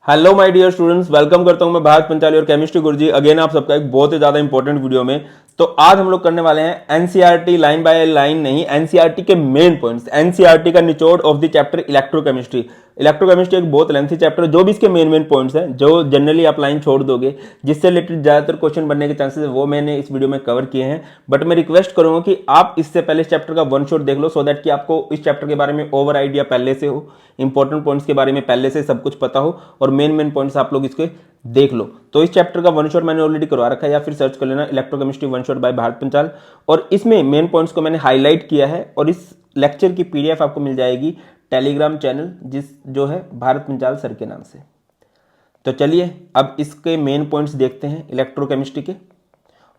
Hello my dear students, welcome करता हूं मैं भारत पंचाली और केमिस्ट्री गुरुजी अगेन आप सबका एक बहुत ही ज्यादा इंपॉर्टेंट वीडियो में। तो आज हम लोग करने वाले हैं एनसीईआरटी लाइन बाय लाइन नहीं, एनसीईआरटी के मेन पॉइंट्स, एनसीईआरटी का निचोड़ of the chapter electrochemistry. Electrochemistry एक बहुत लेंथी चैप्टर है, जो भी इसके मेन मेन पॉइंट्स हैं जो जनरली आप लाइन छोड़ दोगे जिससे रिलेटेड ज्यादातर क्वेश्चन बनने के चांसेस है वो मैंने इस वीडियो में कवर किए हैं। बट मैं रिक्वेस्ट करूंगा कि आप इससे पहले इस चैप्टर का वन शॉट देख लो सो दैट कि आपको इस चैप्टर के बारे में ओवर आइडिया पहले से हो, इंपॉर्टेंट पॉइंट्स के बारे में पहले से सब कुछ पता हो और मेन मेन पॉइंट्स आप लोग इसके देख लो। तो इस चैप्टर का वन शॉट मैंने ऑलरेडी करवा रखा है, या फिर सर्च कर लेना electrochemistry one shot by Bharat Panchal, और इसमें मेन पॉइंट्स को मैंने हाईलाइट किया है और इस लेक्चर की पीडीएफ आपको मिल जाएगी टेलीग्राम चैनल जिस जो है भारत पंचाल सर के नाम से। तो चलिए अब इसके मेन पॉइंट्स देखते हैं इलेक्ट्रोकेमिस्ट्री के,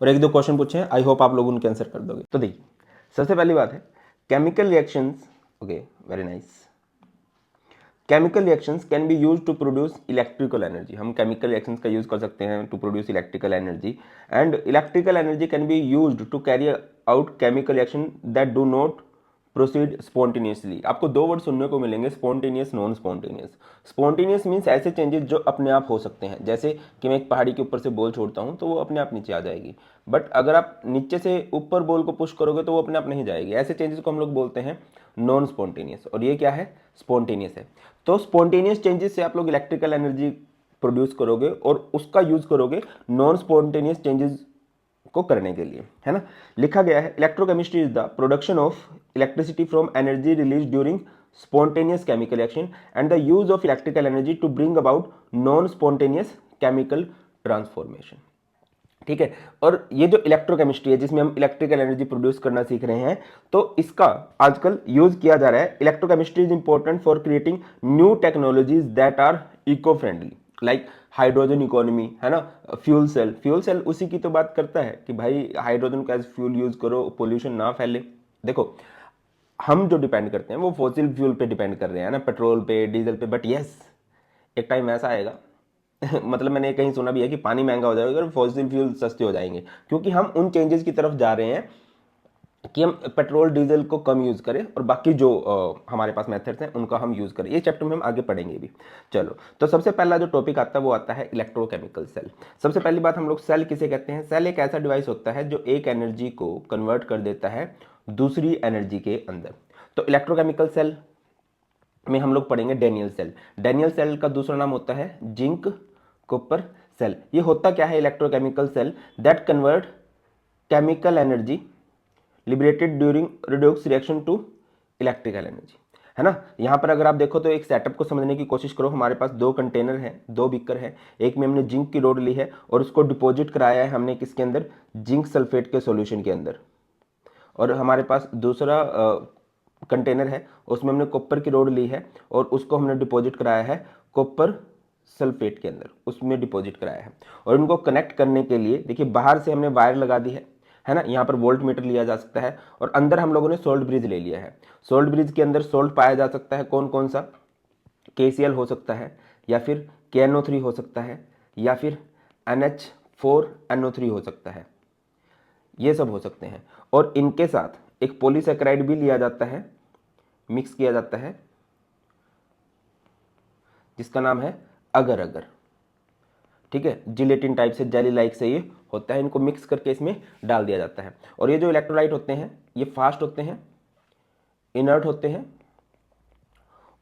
और एक दो क्वेश्चन पूछे हैं, आई होप आप लोग उनके आंसर कर दोगे। तो देखिए सबसे पहली बात है chemical reactions. Okay, very nice. Chemical reactions can be use to produce electrical energy. हम केमिकल रिएक्शंस का यूज कर सकते हैं to produce electrical energy, and electrical energy can be used to carry out chemical reaction that do not proceed spontaneously. आपको दो word सुनने को मिलेंगे, spontaneous, non spontaneous. Spontaneous means ऐसे चेंजेस जो अपने आप हो सकते हैं, जैसे कि मैं एक पहाड़ी के ऊपर से बॉल छोड़ता हूं तो वो अपने आप नीचे आ जाएगी, बट अगर आप नीचे से ऊपर बॉल को पुश करोगे तो वो अपने आप नहीं जाएगी। ऐसे चेंजेस को हम लोग बोलते हैं नॉन स्पॉन्टेनियस, और ये क्या है, स्पॉन्टेनियस है। तो स्पॉन्टेनियस चेंजेस से आप लोग इलेक्ट्रिकल एनर्जी प्रोड्यूस करोगे और उसका यूज करोगे नॉन स्पॉन्टेनियस चेंजेस को करने के लिए, है ना। लिखा गया है electrochemistry is the production of electricity from energy release during spontaneous chemical reaction and the use of electrical energy to bring about non spontaneous chemical transformation। ठीक है, और ये जो इलेक्ट्रोकेमिस्ट्री है जिसमें हम इलेक्ट्रिकल एनर्जी प्रोड्यूस करना सीख रहे हैं, तो इसका आजकल यूज किया जा रहा है। Electrochemistry is important for creating new technologies that are eco friendly, like hydrogen economy, है ना। फ्यूल सेल, फ्यूल सेल उसी की तो बात करता है कि भाई हाइड्रोजन का एज फ्यूल यूज करो, पोल्यूशन ना फैले। देखो हम जो डिपेंड करते हैं वो फॉसिल फ्यूल पे डिपेंड कर रहे हैं ना, पेट्रोल पे, डीजल पे, बट यस एक टाइम ऐसा आएगा मतलब मैंने कहीं सुना भी है कि पानी महंगा हो जाएगा और फॉसिल फ्यूल सस्ते हो जाएंगे, क्योंकि हम उन चेंजेस की तरफ जा रहे हैं कि हम पेट्रोल डीजल को कम यूज करें और बाकी जो हमारे पास मेथड्स हैं उनका हम यूज करें। ये चैप्टर में हम आगे पढ़ेंगे भी। चलो, तो सबसे पहला जो टॉपिक आता है वो आता है इलेक्ट्रोकेमिकल सेल। सबसे पहली बात हम लोग सेल किसे कहते हैं। सेल एक ऐसा डिवाइस होता है जो एक एनर्जी को कन्वर्ट कर देता है दूसरी एनर्जी के अंदर। तो इलेक्ट्रोकेमिकल सेल में हम लोग पढ़ेंगे डेनियल सेल। डेनियल सेल का दूसरा नाम होता है जिंक कॉपर सेल। ये होता क्या है, electrochemical cell that convert chemical energy liberated during redox reaction to electrical energy, है ना। यहां पर अगर आप देखो तो एक सेटअप को समझने की कोशिश करो। हमारे पास दो कंटेनर है, दो बीकर है, एक में हमने जिंक की रोड ली है और उसको डिपॉजिट कराया है हमने किसके अंदर, जिंक सल्फेट के सॉल्यूशन के अंदर, और हमारे पास दूसरा कंटेनर है उसमें हमने कॉपर की रोड ली है और उसको हमने डिपॉजिट कराया है कॉपर सल्फेट के अंदर, उसमें डिपॉजिट कराया है। और इनको कनेक्ट करने के लिए देखिए बाहर से हमने वायर लगा दी है ना। यहाँ पर वोल्ट मीटर लिया जा सकता है और अंदर हम लोगों ने सोल्ट ब्रिज ले लिया है। सोल्ट ब्रिज के अंदर सोल्ट पाया जा सकता है, कौन कौन सा, KCl हो सकता है, या फिर KNO3 हो सकता है, या फिर NH4NO3 हो सकता है, ये सब हो सकते हैं। और इनके साथ एक पॉलीसेकेराइड भी लिया जाता है, मिक्स किया जाता है, जिसका नाम है अगर अगर। ठीक है, जिलेटिन टाइप से, जेली लाइक से ये होता है, इनको मिक्स करके इसमें डाल दिया जाता है। और ये जो इलेक्ट्रोलाइट होते हैं ये फास्ट होते हैं, इनर्ट होते हैं,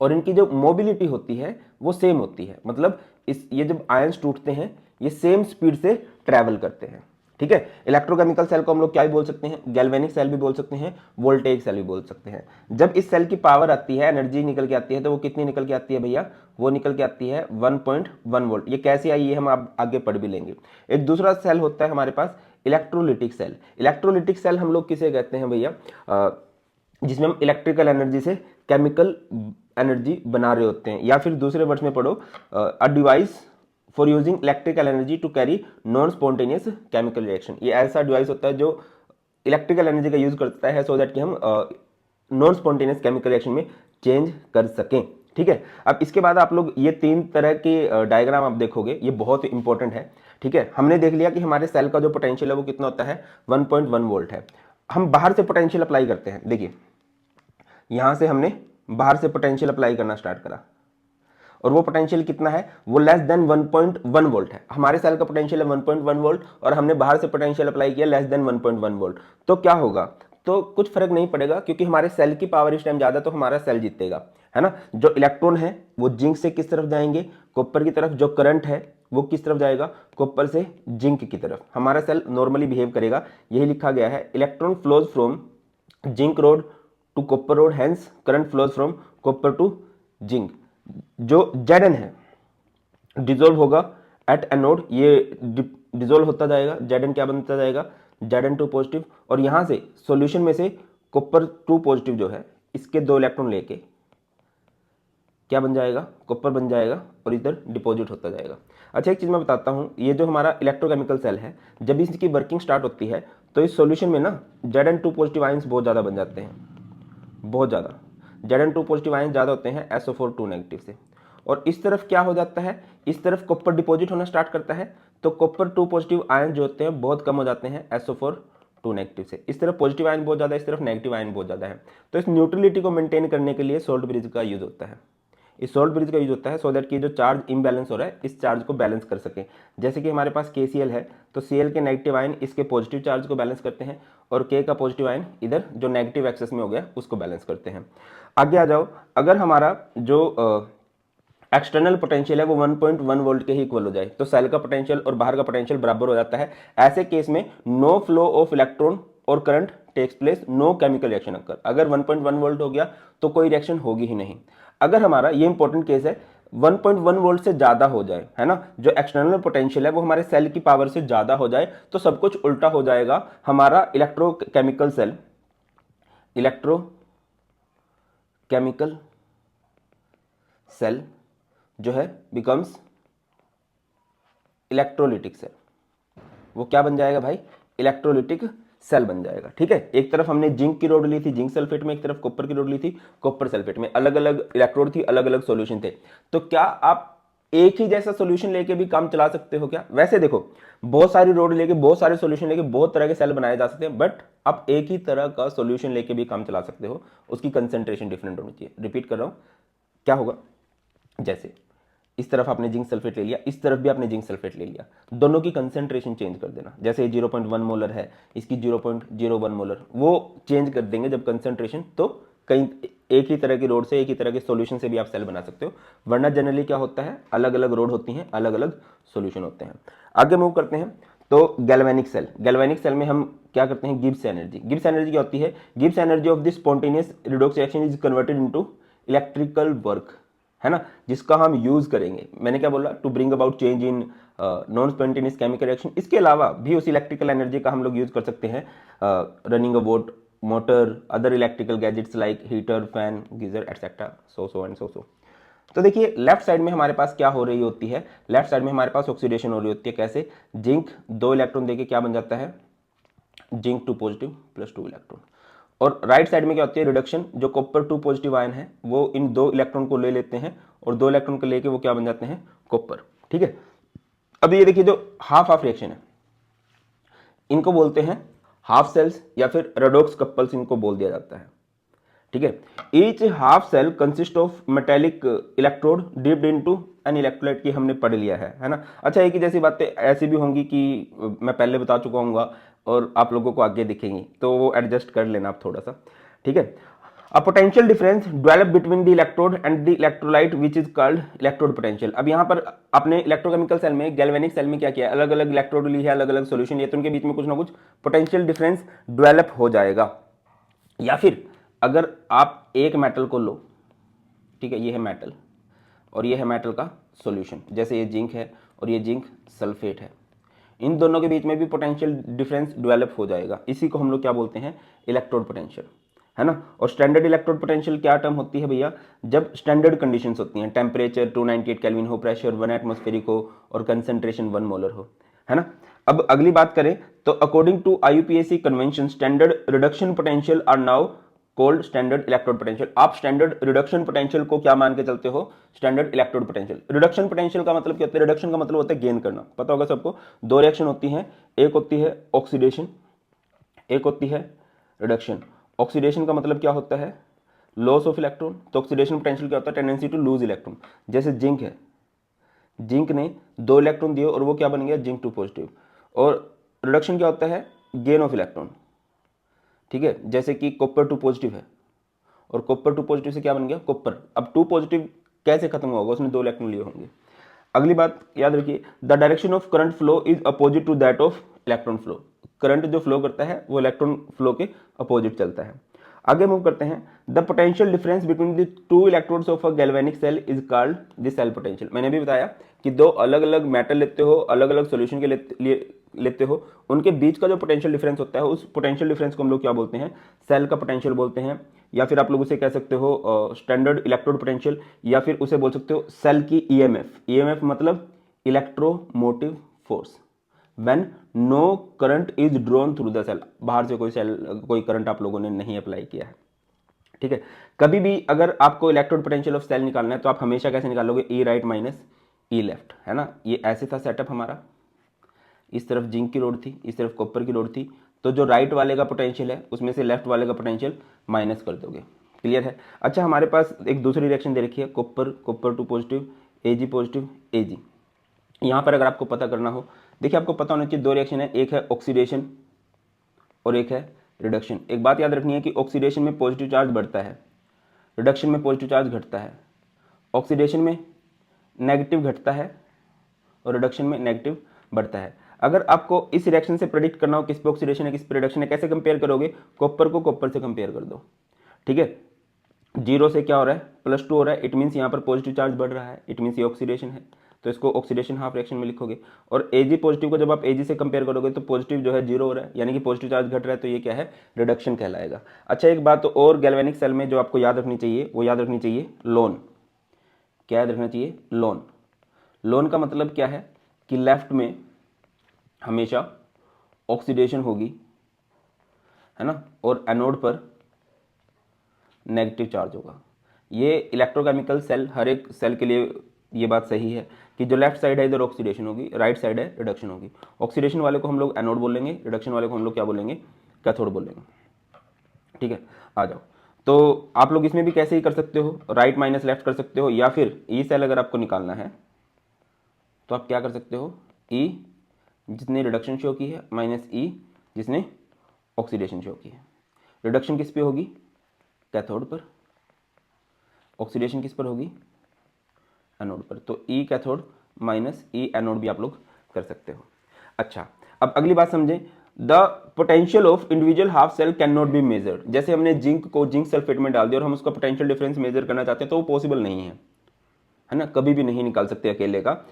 और इनकी जो मोबिलिटी होती है वो सेम होती है। मतलब ये जब आयंस टूटते हैं ये सेम स्पीड से ट्रैवल करते हैं। ठीक है, इलेक्ट्रोकेमिकल सेल को हम लोग क्या भी बोल सकते हैं, गैल्वेनिक सेल भी बोल सकते हैं, वोल्टेज सेल भी बोल सकते हैं। जब इस सेल की पावर आती है, एनर्जी निकल के आती है, तो वो कितनी निकल के आती है भैया, वो निकल के आती है 1.1 वोल्ट। ये कैसे आई है हम आगे पढ़ भी लेंगे। एक दूसरा सेल होता है हमारे पास इलेक्ट्रोलिटिक सेल। इलेक्ट्रोलिटिक सेल हम लोग किसे कहते हैं भैया, जिसमें हम इलेक्ट्रिकल एनर्जी से केमिकल एनर्जी बना रहे होते हैं, या फिर दूसरे वर्ड्स में पढ़ो a device for using electrical energy to carry non spontaneous chemical reaction. ये ऐसा डिवाइस होता है जो इलेक्ट्रिकल एनर्जी का यूज करता है सो दैट कि हम नॉन स्पॉन्टेनियस केमिकल रिएक्शन में चेंज कर सकें। ठीक है, अब इसके बाद आप लोग ये तीन तरह के डायग्राम आप देखोगे, ये बहुत इंपॉर्टेंट है। ठीक है, हमने देख लिया कि हमारे सेल का जो पोटेंशियल है वो कितना होता है, 1.1 वोल्ट है। हम बाहर से पोटेंशियल अप्लाई करते हैं। देखिए यहां से हमने बाहर से पोटेंशियल अप्लाई करना स्टार्ट करा और वो पोटेंशियल कितना है, वो लेस देन 1.1 वोल्ट है। हमारे सेल का पोटेंशियल है 1.1 वोल्ट और हमने बाहर से पोटेंशियल अप्लाई किया लेस देन 1.1 वोल्ट। तो क्या होगा, तो कुछ फर्क नहीं पड़ेगा क्योंकि हमारे सेल की पावर इस टाइम ज्यादा, तो हमारा सेल जीतेगा, है ना। जो इलेक्ट्रॉन है वो जिंक से किस तरफ जाएंगे, कॉपर की तरफ। जो करंट है वो किस तरफ जाएगा, कॉपर से जिंक की तरफ। हमारा सेल नॉर्मली बिहेव करेगा, यही लिखा गया है, electron flows from zinc rod to copper rod, hence current flows from copper to zinc. जो Zn है डिजोल्व होगा एट एनोड, ये डिजोल्व होता जाएगा, Zn क्या बनता जाएगा, Zn2 पॉजिटिव। और यहां से सॉल्यूशन में से कॉपर 2 पॉजिटिव जो है, इसके 2 इलेक्ट्रॉन लेके क्या बन जाएगा, कॉपर बन जाएगा और इधर डिपॉजिट होता जाएगा। अच्छा, एक चीज मैं बताता हूं, ये जो हमारा इलेक्ट्रोकेमिकल सेल है, जब इसकी वर्किंग स्टार्ट होती है तो इस सॉल्यूशन में ना Zn2 पॉजिटिव आयंस बहुत ज्यादा बन जाते हैं, बहुत ज़्यादा। Zn2 पॉजिटिव आयन ज़्यादा होते हैं SO4 2 नेगेटिव से। और इस तरफ क्या हो जाता है, इस तरफ कॉपर डिपॉजिट होना स्टार्ट करता है, तो कॉपर 2 पॉजिटिव आयन जो होते हैं बहुत कम हो जाते हैं SO4 2 नेगेटिव से। इस तरफ पॉजिटिव आयन बहुत ज़्यादा है, इस तरफ नेगेटिव आयन बहुत ज़्यादा है। तो इस न्यूट्रलिटी को मेंटेन करने के लिए सोल्ट ब्रिज का यूज होता है। इस सोल्ट ब्रिज का यूज होता है सो दैट कि जो चार्ज इम्बैलेंस हो रहा है इस चार्ज को बैलेंस कर सके। जैसे कि हमारे पास KCl है, तो Cl के नेगेटिव आयन इसके पॉजिटिव चार्ज को बैलेंस करते हैं और K का पॉजिटिव आयन इधर जो नेगेटिव एक्सेस में हो गया उसको बैलेंस करते हैं। आगे आ जाओ, अगर हमारा जो एक्सटर्नल पोटेंशियल है वो 1.1 वोल्ट के ही इक्वल हो जाए तो सेल का पोटेंशियल और बाहर का पोटेंशियल बराबर हो जाता है। ऐसे केस में नो फ्लो ऑफ इलेक्ट्रॉन और current takes place, no chemical reaction occur. अगर 1.1 वोल्ट हो गया तो कोई रिएक्शन होगी ही नहीं। अगर हमारा ये इंपॉर्टेंट केस है 1.1 वोल्ट से ज्यादा हो जाए, है ना, जो एक्सटर्नल पोटेंशियल है वो हमारे सेल की पावर से ज्यादा हो जाए, तो सब कुछ उल्टा हो जाएगा। हमारा इलेक्ट्रोकेमिकल सेल, इलेक्ट्रोकेमिकल सेल जो है बिकम्स इलेक्ट्रोलिटिक सेल। वो क्या बन जाएगा भाई, इलेक्ट्रोलिटिक सेल बन जाएगा। ठीक है, एक तरफ हमने जिंक की रोड ली थी जिंक सल्फेट में, एक तरफ कॉपर की रोड ली थी कॉपर सल्फेट में। अलग अलग इलेक्ट्रोड थी, अलग अलग सॉल्यूशन थे। तो क्या आप एक ही जैसा सॉल्यूशन लेके भी काम चला सकते हो क्या? वैसे देखो, बहुत सारी रोड लेके, बहुत सारे सॉल्यूशन लेके बहुत तरह के सेल बनाए जा सकते हैं, बट आप एक ही तरह का सॉल्यूशन लेके भी काम चला सकते हो। उसकी कंसेंट्रेशन डिफरेंट होनी चाहिए। रिपीट कर रहा हूं, क्या होगा, जैसे इस तरफ आपने जिंक सल्फेट ले लिया, इस तरफ भी आपने जिंक सल्फेट ले लिया, दोनों की कंसेंट्रेशन चेंज कर देना। जैसे 0.1 मोलर है, इसकी 0.01 मोलर, वो चेंज कर देंगे जब कंसेंट्रेशन, तो कहीं एक ही तरह की रोड से, एक ही तरह के सॉल्यूशन से भी आप सेल बना सकते हो। वरना जनरली क्या होता है, अलग अलग रोड होती हैं, अलग अलग सॉल्यूशन होते हैं। आगे मूव करते हैं, तो गैल्वेनिक सेल। गैल्वेनिक सेल में हम क्या करते हैं, गिब्स एनर्जी। गिब्स एनर्जी क्या होती है, Gibbs energy of this spontaneous redox reaction is converted into electrical work, है ना, जिसका हम यूज करेंगे। मैंने क्या बोला, to bring about change in non spontaneous chemical reaction. इसके अलावा भी उस इलेक्ट्रिकल एनर्जी का हम लोग यूज कर सकते हैं running a boat, motor, other electrical gadgets like heater, fan, geyser etcetera, so and so. तो देखिए लेफ्ट साइड में हमारे पास क्या हो रही होती है, लेफ्ट साइड में हमारे पास ऑक्सीडेशन हो रही होती है। कैसे, जिंक 2 इलेक्ट्रॉन देके क्या बन जाता है, जिंक 2 पॉजिटिव प्लस 2 इलेक्ट्रॉन। और राइट साइड में क्या होती है, रिडक्शन। जो कॉपर 2 पॉजिटिव आयन है वो इन 2 इलेक्ट्रॉन को ले लेते हैं और 2 इलेक्ट्रॉन को लेके वो क्या बन जाते हैं, कॉपर। ठीक है, अब ये देखिए जो हाफ हाफ रिएक्शन है, इनको बोलते हैं हाफ सेल्स या फिर रेडॉक्स कपल्स इनको बोल दिया जाता है। ठीक है, each half cell consist of metallic electrode dipped into an electrolyte, की हमने पढ़ लिया है ना। अच्छा, एक ही जैसी बातें ऐसी भी होंगी कि मैं पहले बता चुका हूँ और आप लोगों को आगे दिखेंगी, तो वो एडजस्ट कर लेना आप थोड़ा सा। ठीक है, a potential difference develop between the electrode and the electrolyte which is called electrode potential. अब यहाँ पर आपने इलेक्ट्रोकेमिकल सेल में, गैल्वेनिक सेल में क्या किया, अलग अलग इलेक्ट्रोड ली है, अलग अलग सॉल्यूशन लिया, तो उनके बीच में कुछ ना कुछ पोटेंशियल डिफरेंस डेवलप हो जाएगा। या फिर अगर आप एक मेटल को लो, ठीक है, ये है मेटल और ये है मेटल का सॉल्यूशन, जैसे ये जिंक है और ये जिंक सल्फेट है, इन दोनों के बीच में भी पोटेंशियल डिफरेंस डेवलप हो जाएगा। इसी को हम लोग क्या बोलते हैं, इलेक्ट्रोड पोटेंशियल, है ना। और स्टैंडर्ड इलेक्ट्रोड पोटेंशियल क्या टर्म होती है भैया, जब स्टैंडर्ड कंडीशंस होती हैं, टेम्परेचर 298 केल्विन हो, प्रेशर 1 एटमॉस्फेरिक हो और कंसंट्रेशन 1 मोलर हो, है ना। अब अगली बात करें तो according to IUPAC convention, standard reduction potential are now called standard electrode potential. आप स्टैंडर्ड रिडक्शन पोटेंशियल को क्या मान के चलते हो, standard electrode potential. Reduction potential का मतलब क्या होता है, रिडक्शन का मतलब होता है गेन करना, पता होगा सबको। 2 रिएक्शन होती हैं, एक होती है ऑक्सीडेशन, एक होती है रिडक्शन। ऑक्सीडेशन का मतलब क्या होता है, लॉस ऑफ इलेक्ट्रॉन। तो ऑक्सीडेशन पोटेंशियल क्या होता है? Tendency to lose electron. जैसे जिंक है, जिंक ने 2 इलेक्ट्रॉन दिए और वो क्या बन गया? Zinc 2 positive. और रिडक्शन क्या होता है? Gain of electron. ठीक है, जैसे कि कॉपर 2 पॉजिटिव है और कॉपर 2 पॉजिटिव से क्या बन गया? कॉपर। अब 2 पॉजिटिव कैसे खत्म होगा? उसने 2 इलेक्ट्रॉन लिए होंगे। अगली बात याद रखिए, the direction of current flow is opposite to that of electron flow. Current जो फ्लो करता है वो इलेक्ट्रॉन फ्लो के अपोजिट चलता है। आगे मूव करते हैं। The potential difference between the 2 electrodes of a galvanic cell is called the cell potential. मैंने भी बताया कि 2 अलग अलग मेटल लेते हो, अलग अलग सॉल्यूशन के लेते हो, उनके बीच का जो पोटेंशियल डिफरेंस होता है उस पोटेंशियल डिफरेंस को हम लोग क्या बोलते हैं? सेल का पोटेंशियल बोलते हैं। या फिर आप लोग उसे कह सकते हो स्टैंडर्ड इलेक्ट्रोड पोटेंशियल, या फिर उसे बोल सकते हो सेल की ईएमएफ। ईएमएफ मतलब electromotive force when no current is drawn through the cell. बाहर से कोई करंट आप लोगों ने नहीं अप्लाई किया है। ठीक है, कभी भी अगर आपको इलेक्ट्रोड पोटेंशियल ऑफ सेल निकालना है तो आप हमेशा कैसे निकालोगे? ई राइट माइनस ई लेफ्ट, है ना। ये ऐसे था सेटअप हमारा, इस तरफ जिंक की रोड थी, इस तरफ कॉपर की रोड थी। तो जो राइट वाले का पोटेंशियल है उसमें से लेफ्ट वाले का पोटेंशियल माइनस कर दोगे। क्लियर है? अच्छा, हमारे पास एक दूसरी रिएक्शन दे रखी है, कॉपर 2 पॉजिटिव, एजी पॉजिटिव, एजी। यहाँ पर अगर आपको पता करना हो, देखिए आपको पता होना चाहिए 2 रिएक्शन है, एक है ऑक्सीडेशन और एक है रिडक्शन। एक बात याद रखनी है कि ऑक्सीडेशन में पॉजिटिव चार्ज बढ़ता है, रिडक्शन में पॉजिटिव चार्ज घटता है। ऑक्सीडेशन में नेगेटिव घटता है और रिडक्शन में नेगेटिव बढ़ता है। अगर आपको इस रिएक्शन से प्रेडिक्ट करना हो किस पे ऑक्सीडेशन है किस पे रिडक्शन है, कैसे कंपेयर करोगे? कॉपर को कॉपर से कंपेयर कर दो। ठीक है, 0 से क्या हो रहा है? +2 हो रहा है। इट मीन्स यहाँ पर पॉजिटिव चार्ज बढ़ रहा है, इट मीन्स ये ऑक्सीडेशन है, तो इसको ऑक्सीडेशन हाफ रिएक्शन में लिखोगे। और एजी पॉजिटिव को जब आप एजी से कंपेयर करोगे तो पॉजिटिव जो है 0 हो रहा है, यानी कि पॉजिटिव चार्ज घट रहा है, तो ये क्या है? रिडक्शन कहलाएगा। अच्छा, एक बात और गैल्वेनिक सेल में जो आपको याद रखनी चाहिए, वो याद रखनी चाहिए लोन। क्या याद रखना चाहिए? लोन। लोन का मतलब क्या है कि लेफ्ट में हमेशा ऑक्सीडेशन होगी, है ना, और एनोड पर नेगेटिव चार्ज होगा। ये इलेक्ट्रोकेमिकल सेल, हर एक सेल के लिए ये बात सही है कि जो लेफ्ट साइड है इधर ऑक्सीडेशन होगी, राइट साइड है रिडक्शन होगी। ऑक्सीडेशन वाले को हम लोग एनोड बोलेंगे, रिडक्शन वाले को हम लोग क्या बोलेंगे? कैथोड बोलेंगे। ठीक है, आ जाओ। तो आप लोग इसमें भी कैसे ही कर सकते हो, राइट माइनस लेफ्ट कर सकते हो, या फिर ई सेल अगर आपको निकालना है तो आप क्या कर सकते हो? ई जिसने रिडक्शन शो की है माइनस ई जिसने ऑक्सीडेशन शो की है। रिडक्शन किस पे होगी? कैथोड पर। ऑक्सीडेशन किस पर होगी? एनोड पर। तो ई कैथोड माइनस ई एनोड भी आप लोग कर सकते हो। अच्छा, अब अगली बात समझें। The potential of individual half cell can not be measured. जैसे हमने जिंक को जिंक सल्फेट में डाल दिया और हम उसका पोटेंशियल डिफरेंस मेजर करना चाहते हैं तो वो पॉसिबल नहीं है ना, कभी भी नहीं निकाल सकते अकेले का।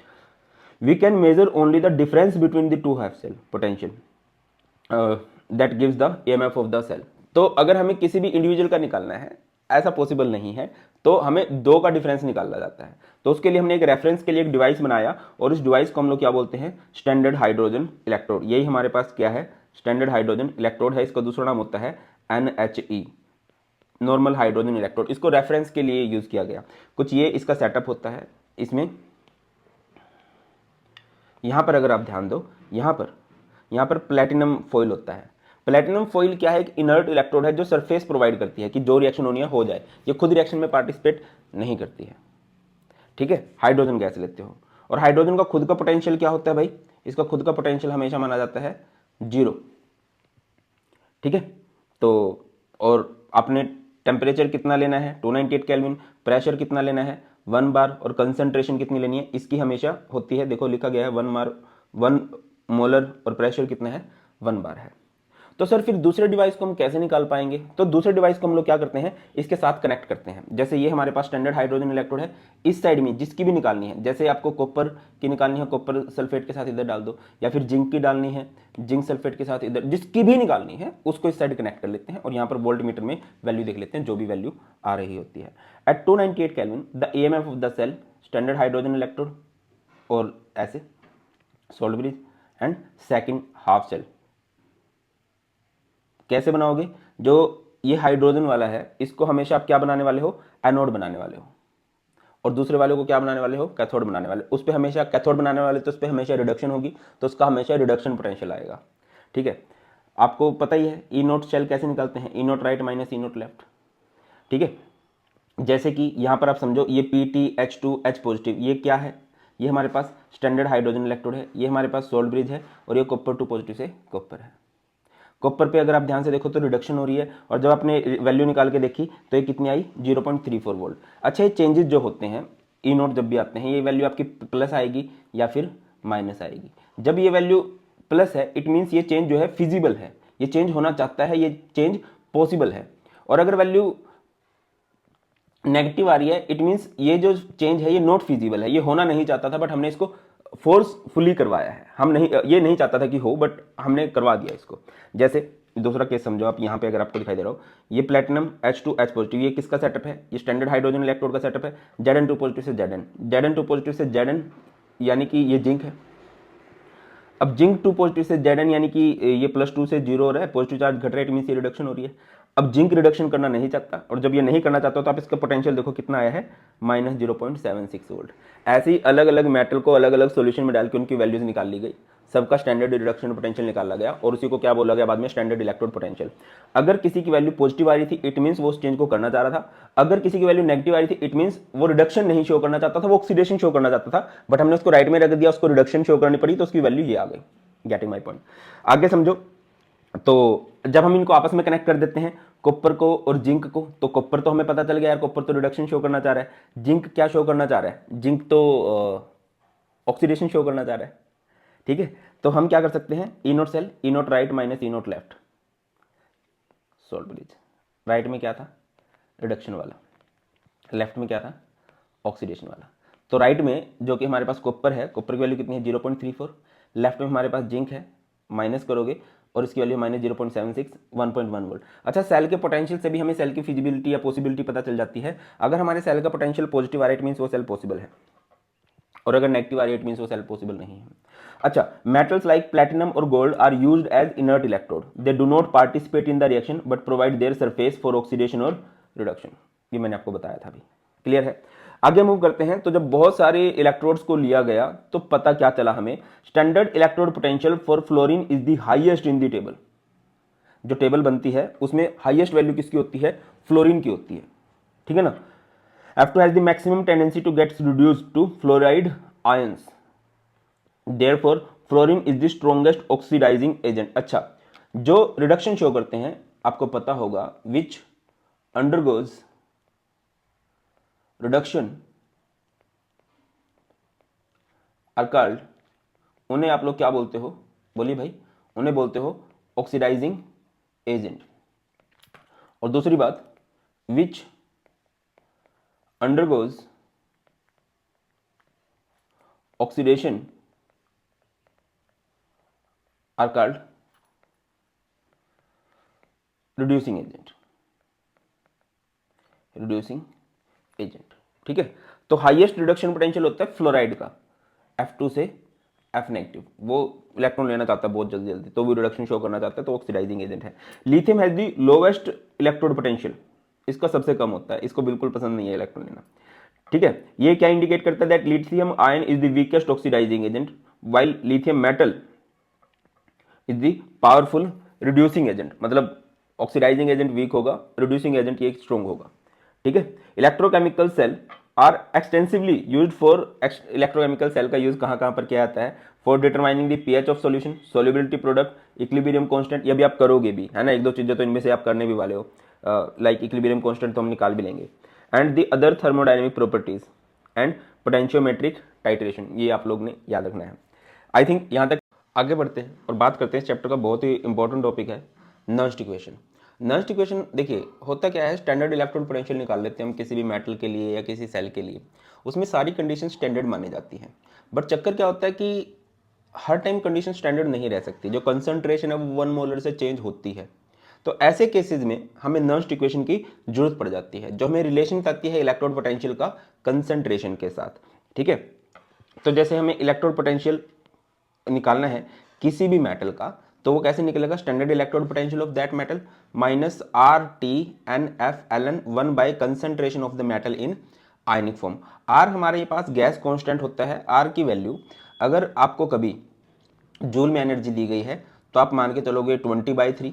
We can measure only the difference between the 2 half cell potential that gives the EMF of the cell. तो अगर हमें किसी भी इंडिविजुअल का निकालना है, ऐसा पॉसिबल नहीं है, तो हमें 2 का डिफरेंस निकालना जाता है। तो उसके लिए हमने एक रेफरेंस के लिए एक डिवाइस बनाया और इस डिवाइस को हम लोग क्या बोलते हैं? Standard hydrogen electrode. यही हमारे पास क्या है? स्टैंडर्ड हाइड्रोजन इलेक्ट्रोड है। इसका दूसरा नाम होता है NHE, नॉर्मल हाइड्रोजन इलेक्ट्रोड। इसको रेफरेंस के लिए यूज किया गया। कुछ ये इसका सेटअप होता है। इसमें यहां पर अगर आप ध्यान दो, यहां पर प्लेटिनम फॉइल होता है। प्लेटिनम फॉइल क्या है? एक इनर्ट इलेक्ट्रोड है जो सरफेस प्रोवाइड करती है कि जो रिएक्शन होनी है हो जाए। ये खुद रिएक्शन में पार्टिसिपेट नहीं करती है। ठीक है, हाइड्रोजन गैस लेते हो और हाइड्रोजन का खुद का पोटेंशियल क्या होता है भाई? इसका खुद का पोटेंशियल हमेशा माना जाता है 0। ठीक है, तो और आपने टेम्परेचर कितना लेना है? 298 केल्विन। प्रेशर कितना लेना है? 1 बार। और कंसंट्रेशन कितनी लेनी है? इसकी हमेशा होती है, देखो लिखा गया है 1 मोलर, और प्रेशर कितना है? 1 बार है। तो सर फिर दूसरे डिवाइस को हम कैसे निकाल पाएंगे? तो दूसरे डिवाइस को हम लोग क्या करते हैं? इसके साथ कनेक्ट करते हैं। जैसे ये हमारे पास स्टैंडर्ड हाइड्रोजन इलेक्ट्रोड है, इस साइड में जिसकी भी निकालनी है, जैसे आपको कॉपर की निकालनी है, कॉपर सल्फेट के साथ इधर डाल दो, या फिर जिंक की डालनी है, जिंक सल्फेट के साथ इधर, जिसकी भी निकालनी है उसको इस साइड कनेक्ट कर लेते हैं और यहाँ पर वोल्ट मीटर में वैल्यू देख लेते हैं, जो भी वैल्यू आ रही होती है। At 298 kelvin the EMF of the cell, standard hydrogen electrode, और ऐसे salt bridge and second half cell कैसे बनाओगे? जो ये हाइड्रोजन वाला है इसको हमेशा आप क्या बनाने वाले हो? एनोड बनाने वाले हो। और दूसरे वाले को क्या बनाने वाले हो? कैथोड बनाने वाले। उस पर हमेशा कैथोड बनाने वाले तो उस पर हमेशा रिडक्शन होगी, तो उसका हमेशा रिडक्शन पोटेंशियल आएगा। ठीक है, आपको पता ही है ई नोट सेल कैसे निकालते हैं? E nought right minus E nought left. ठीक है, जैसे कि यहाँ पर आप समझो ये PtH2H पॉजिटिव, ये क्या है, ये हमारे पास स्टैंडर्ड हाइड्रोजन इलेक्ट्रोड है, ये हमारे पास सोल्ट ब्रिज है, और ये कॉपर 2 पॉजिटिव से कॉपर है। कॉपर पे अगर आप ध्यान से देखो तो रिडक्शन हो रही है, और जब आपने वैल्यू निकाल के देखी तो ये कितनी आई, 0.34 वोल्ट। अच्छा, ये चेंजेस जो होते हैं ई नोट जब भी आते हैं, ये वैल्यू आपकी प्लस आएगी या फिर माइनस आएगी। जब ये वैल्यू प्लस है इट मीन्स ये चेंज जो है फिजिबल है, ये चेंज होना चाहता है, ये चेंज पॉसिबल है। और अगर वैल्यू नेगेटिव आ रही है इट मीन्स ये जो चेंज है ये नॉट फिजिबल है, ये होना नहीं चाहता था बट हमने इसको फोर्सफुली करवाया है। हम नहीं, ये नहीं चाहता था कि हो बट हमने करवा दिया इसको। जैसे दूसरा केस समझो आप, यहाँ पे अगर आपको दिखाई दे रहा हो ये प्लेटिनम H2H पॉजिटिव, ये किसका सेटअप है, ये स्टैंडर्ड हाइड्रोजन इलेक्ट्रोड का सेटअप है, Zn2 पॉजिटिव से Zn, Zn2 पॉजिटिव से Zn यानी कि ये जिंक है। अब जिंक 2 पॉजिटिव से Zn यानी कि ये +2 से 0 हो रहा है, पॉजिटिव चार्ज घट रहा है, इट मींस ये रिडक्शन हो रही है। अब जिंक रिडक्शन करना नहीं चाहता, और जब ये नहीं करना चाहता तो आप इसका पोटेंशियल देखो कितना आया है, -0.76 वोल्ट। ऐसे ही अलग अलग मेटल को अलग अलग सॉल्यूशन में डाल के उनकी वैल्यूज निकाल ली गई, सबका स्टैंडर्ड रिडक्शन पोटेंशियल निकाला गया, और उसी को क्या बोला गया बाद में, स्टैंडर्ड इलेक्ट्रोड पोटेंशियल। अगर किसी की वैल्यू पॉजिटिव आ रही थी इट मींस वो उस चेंज को करना चाह रहा था, अगर किसी की वैल्यू नेगेटिव आ रही थी इट मींस वो रिडक्शन नहीं शो करना चाहता था, वो ऑक्सीडेशन शो करना चाहता था, बट हमने उसको राइट में रख दिया, उसको रिडक्शन शो करनी पड़ी तो उसकी वैल्यू ये आ गई। गेटिंग माई पॉइंट, आगे समझो। तो जब हम इनको आपस में कनेक्ट कर देते हैं कॉपर को और जिंक को, तो कॉपर तो हमें पता चल गया यार, कॉपर तो रिडक्शन शो करना चाह रहा है, जिंक क्या शो करना चाह रहा है, जिंक तो ऑक्सीडेशन शो करना चाह रहा है। ठीक है, तो हम क्या कर सकते हैं, E note cell, E nought right minus E nought left, salt bridge. Right में क्या था, रिडक्शन वाला, लेफ्ट में क्या था, ऑक्सीडेशन वाला। तो राइट में जो कि हमारे पास कॉपर है, कॉपर की वैल्यू कितनी है, 0.34, लेफ्ट में हमारे पास जिंक है, माइनस करोगे और इसकी वैल्यू -0.76, 1.1 वोल्ट। अच्छा, सेल के पोटेंशियल से भी हमें सेल की फिजिबिलिटी या पॉसिबिलिटी पता चल जाती है। अगर हमारे सेल का पोटेंशियल पॉजिटिव आ रहा है इट मींस वो सेल पॉसिबल है, और अगर नेगेटिव आ रही है इट मींस वो सेल पॉसिबल नहीं है। अच्छा, मेटल्स लाइक प्लैटिनम और gold are used as inert electrode, they do not participate in the reaction but provide their surface for oxidation और रिडक्शन। ये मैंने आपको बताया था अभी, क्लियर है। आगे मूव करते हैं। तो जब बहुत सारे इलेक्ट्रोड्स को लिया गया तो पता क्या चला हमें, standard electrode potential for fluorine is the highest in the table. जो टेबल बनती है उसमें हाईएस्ट वैल्यू किसकी होती है, फ्लोरीन की होती है, ठीक है ना। F2 has the maximum tendency to get reduced to fluoride ions. Therefore, fluorine is the strongest oxidizing agent. अच्छा, जो रिडक्शन शो करते हैं आपको पता होगा, which undergoes reduction are called, उन्हें आप लोग क्या बोलते हो, बोलिए भाई, उन्हें बोलते हो ऑक्सीडाइजिंग एजेंट। और दूसरी बात, which undergoes oxidation are called reducing agent, reducing agent, ठीक है। तो हाईएस्ट रिडक्शन पोटेंशियल होता है फ्लोराइड का, F2 से F नेगेटिव, वो इलेक्ट्रॉन लेना चाहता है बहुत जल्दी जल्दी, तो वो रिडक्शन शो करना चाहता है, तो ऑक्सीडाइजिंग एजेंट है। Lithium has the lowest electrode potential, इसका सबसे कम होता है, इसको बिल्कुल पसंद नहीं है इलेक्ट्रॉन लेना, ठीक है। ये क्या इंडिकेट करता है, that lithium ion is the weakest oxidising agent while lithium metal is the powerful reducing agent. मतलब ऑक्सीडाइजिंग एजेंट वीक होगा, रिड्यूसिंग एजेंट ये स्ट्रॉन्ग होगा, ठीक है। Electrochemical cell are extensively used for, electrochemical cell का use कहां पर किया जाता है, for determining the pH of solution, solubility product, equilibrium constant, ये भी आप करोगे भी, है ना, एक दो चीजें तो इनमें से आप करने भी वाले हो, लाइक इक्विलिब्रियम कांस्टेंट तो हम निकाल भी लेंगे, and the other thermodynamic properties and potentiometric titration, ये आप लोग ने याद रखना है। आई थिंक यहाँ तक आगे बढ़ते हैं और बात करते हैं चैप्टर का बहुत ही इंपॉर्टेंट टॉपिक है, नर्स्ट इक्वेशन। नर्स्ट इक्वेशन देखिए होता क्या है, स्टैंडर्ड इलेक्ट्रोड पोटेंशियल निकाल लेते हैं हम किसी भी मेटल के लिए या किसी सेल के लिए, उसमें सारी कंडीशन स्टैंडर्ड मानी जाती हैं, बट चक्कर क्या होता है कि हर टाइम कंडीशन स्टैंडर्ड नहीं रह सकती, जो कंसंट्रेशन है वो 1 मोलर से चेंज होती है। तो ऐसे केसेस में हमें नर्स्ट इक्वेशन की जरूरत पड़ जाती है, जो हमें रिलेशन बताती है इलेक्ट्रोड पोटेंशियल का कंसंट्रेशन के साथ, ठीक है। तो जैसे हमें इलेक्ट्रोड पोटेंशियल निकालना है किसी भी मेटल का, तो वो कैसे निकलेगा, standard electrode potential of that metal minus RT/NF/Ln 1 by concentration of the metal in ionic form. R हमारे पास गैस कांस्टेंट होता है, R की वैल्यू अगर आपको कभी जूल में एनर्जी दी गई है तो आप मान के चलोगे 20/3,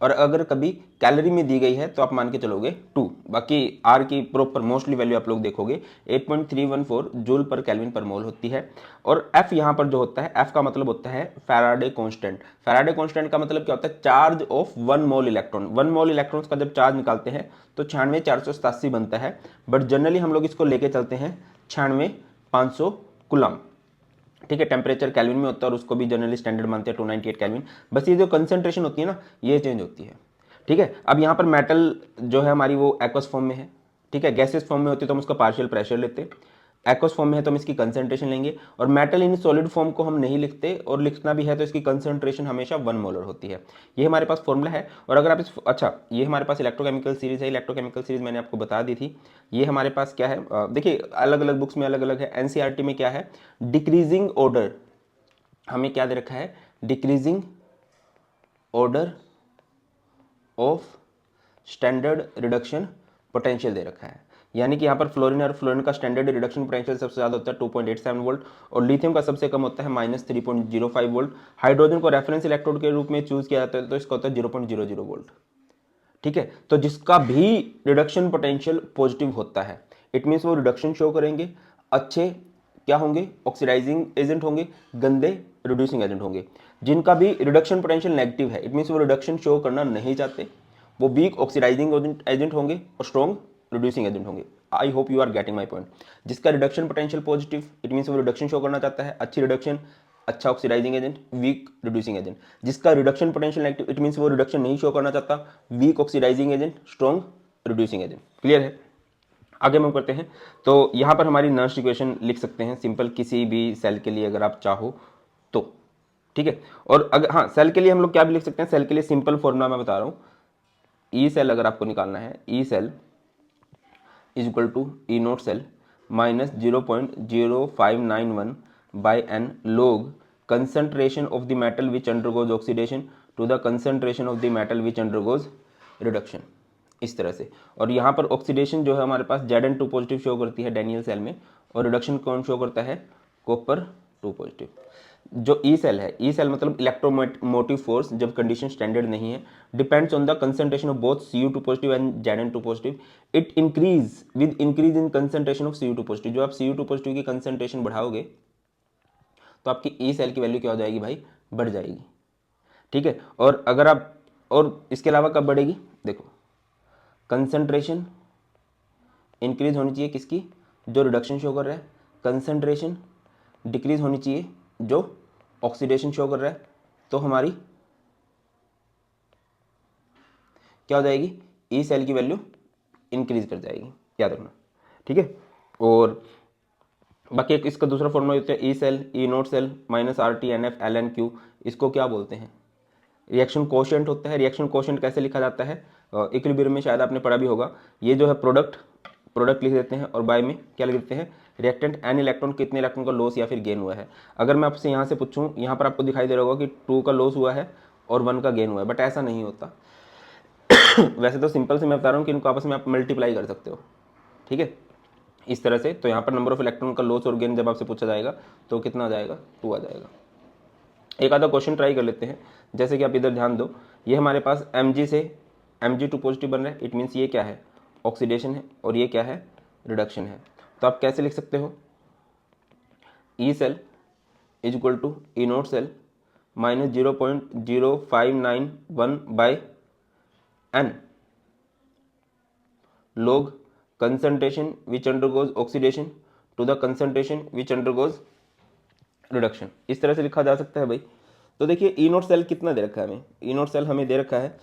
और अगर कभी कैलोरी में दी गई है तो आप मान के चलोगे 2, बाकी आर की प्रॉपर मोस्टली वैल्यू आप लोग देखोगे 8.314 जूल पर केल्विन पर मोल होती है। और एफ यहाँ पर जो होता है, एफ का मतलब होता है फैराडे कांस्टेंट। फैराडे कांस्टेंट का मतलब क्या होता है, charge of 1 mole electron. 1 mole electrons का जब चार्ज निकालते हैं तो 96,487 बनता है, बट जनरली हम लोग इसको लेके चलते हैं 96,500 कूलम। ठीक है, टेम्परेचर केल्विन में होता है और उसको भी जनरली स्टैंडर्ड मानते हैं 298 केल्विन। बस ये जो कंसंट्रेशन होती है ना, ये चेंज होती है। ठीक है, अब यहाँ पर मेटल जो है हमारी वो एक्वस फॉर्म में है। ठीक है, गैसेस फॉर्म में होती है तो हम उसका पार्शियल प्रेशर लेते हैं, एक्वस फॉर्म में है तो हम इसकी कंसंट्रेशन लेंगे। और मेटल इन सॉलिड फॉर्म को हम नहीं लिखते, और लिखना भी है तो इसकी कंसंट्रेशन हमेशा 1 मोलर होती है। ये हमारे पास फॉर्मूला है। और अगर आप इस अच्छा, ये हमारे पास इलेक्ट्रोकेमिकल सीरीज है। इलेक्ट्रोकेमिकल सीरीज मैंने आपको बता दी थी। ये हमारे पास क्या है, देखिए अलग अलग बुक्स में अलग अलग है। एनसीईआरटी में क्या है, डिक्रीजिंग ऑर्डर हमें क्या दे रखा है, decreasing order of standard reduction potential दे रखा है। यानी कि यहाँ पर फ्लोरीन और फ्लोरीन का स्टैंडर्ड रिडक्शन पोटेंशियल सबसे ज़्यादा होता है 2.87 वोल्ट, और लिथियम का सबसे कम होता है -3.05 वोल्ट। हाइड्रोजन को रेफरेंस इलेक्ट्रोड के रूप में चूज किया जाता है तो इसका होता है 0.00 वोल्ट। ठीक है, तो जिसका भी रिडक्शन पोटेंशियल पॉजिटिव होता है, इट मीन्स वो रिडक्शन शो करेंगे। अच्छे क्या होंगे, ऑक्सीडाइजिंग एजेंट होंगे, गंदे रिड्यूसिंग एजेंट होंगे। जिनका भी रिडक्शन पोटेंशियल नेगेटिव है, इट मीन्स वो रिडक्शन शो करना नहीं चाहते, वो वीक ऑक्सीडाइजिंग एजेंट होंगे और स्ट्रॉन्ग रिड्यूसिंग एजेंट होंगे। I hope you are getting my point. जिसका reduction potential positive, it means वो रिडक्शन शो करना चाहता है, अच्छी रिडक्शन, अच्छा oxidizing agent, weak reducing agent. जिसका reduction potential negative, it means वो रिडक्शन नहीं शो करना चाहता, weak oxidizing agent, strong reducing agent. Clear है, आगे मूव करते हैं। तो यहाँ पर हमारी नर्स इक्वेशन लिख सकते हैं सिंपल, किसी भी सेल के लिए अगर आप चाहो तो। ठीक है, और अगर हाँ सेल के लिए हम लोग क्या भी लिख सकते हैं, सेल के लिए सिंपल फॉर्मूला मैं बता रहा हूँ। ई सेल अगर आपको निकालना है, E cell is equal to E note cell minus 0.0591 by N log concentration of the metal which undergoes oxidation to the concentration of the metal which undergoes reduction, इस तरह से। और यहाँ पर ऑक्सीडेशन जो है हमारे पास Zn2 पॉजिटिव शो करती है डेनियल सेल में, और रिडक्शन कौन शो करता है, कॉपर 2 पॉजिटिव। जो ई सेल है, ई सेल मतलब इलेक्ट्रोमोटिव फोर्स जब कंडीशन स्टैंडर्ड नहीं है, depends on the concentration of both Cu2 positive and Zn2 positive. It increase with increase in concentration of Cu2 positive. जो आप Cu2 पॉजिटिव की concentration बढ़ाओगे तो आपकी ई सेल की वैल्यू क्या हो जाएगी भाई, बढ़ जाएगी। ठीक है, और अगर आप, और इसके अलावा कब बढ़ेगी, देखो कंसंट्रेशन इंक्रीज होनी चाहिए किसकी, जो रिडक्शन शो कर रहा है, कंसंट्रेशन डिक्रीज होनी चाहिए जो ऑक्सीडेशन शो कर रहा है, तो हमारी क्या हो जाएगी, ई सेल की वैल्यू इंक्रीज कर जाएगी, याद रखना। ठीक है, और बाकी एक इसका दूसरा फॉर्मूला होता है E cell E note cell minus RT/NF ln/Q। इसको क्या बोलते हैं, रिएक्शन कोशेंट होता है। रिएक्शन कोशेंट कैसे लिखा जाता है, इक्विलिब्रियम में शायद आपने पढ़ा भी होगा। ये जो है प्रोडक्ट लिख देते हैं, और बाय में क्या लिख देते हैं, रिएक्टेंट एन इलेक्ट्रॉन, कितने इलेक्ट्रॉन का लॉस या फिर गेन हुआ है। अगर मैं आपसे यहाँ से पूछूँ, यहाँ पर आपको दिखाई दे रहा होगा कि 2 का लॉस हुआ है और 1 का गेन हुआ है, बट ऐसा नहीं होता। वैसे तो सिंपल से मैं बता रहा हूँ कि इनको आपस में आप मल्टीप्लाई कर सकते हो। ठीक है, इस तरह से। तो यहाँ पर नंबर ऑफ इलेक्ट्रॉन का लॉस और गेन जब आपसे पूछा जाएगा तो कितना आ जाएगा, 2 आ जाएगा। एक आधा क्वेश्चन ट्राई कर लेते हैं। जैसे कि आप इधर ध्यान दो, ये हमारे पास Mg से Mg2 पॉजिटिव बन रहा है, इट मीन्स ये क्या है, ऑक्सीडेशन है, और ये क्या है, रिडक्शन है। तो आप कैसे लिख सकते हो, E cell is equal to E note cell minus 0.0591 by N log concentration which undergoes oxidation to the concentration which undergoes reduction। इस तरह से लिखा जा सकता है भाई। तो देखिए ई नोट सेल कितना दे रखा है हमें, ई नोट सेल हमें दे रखा है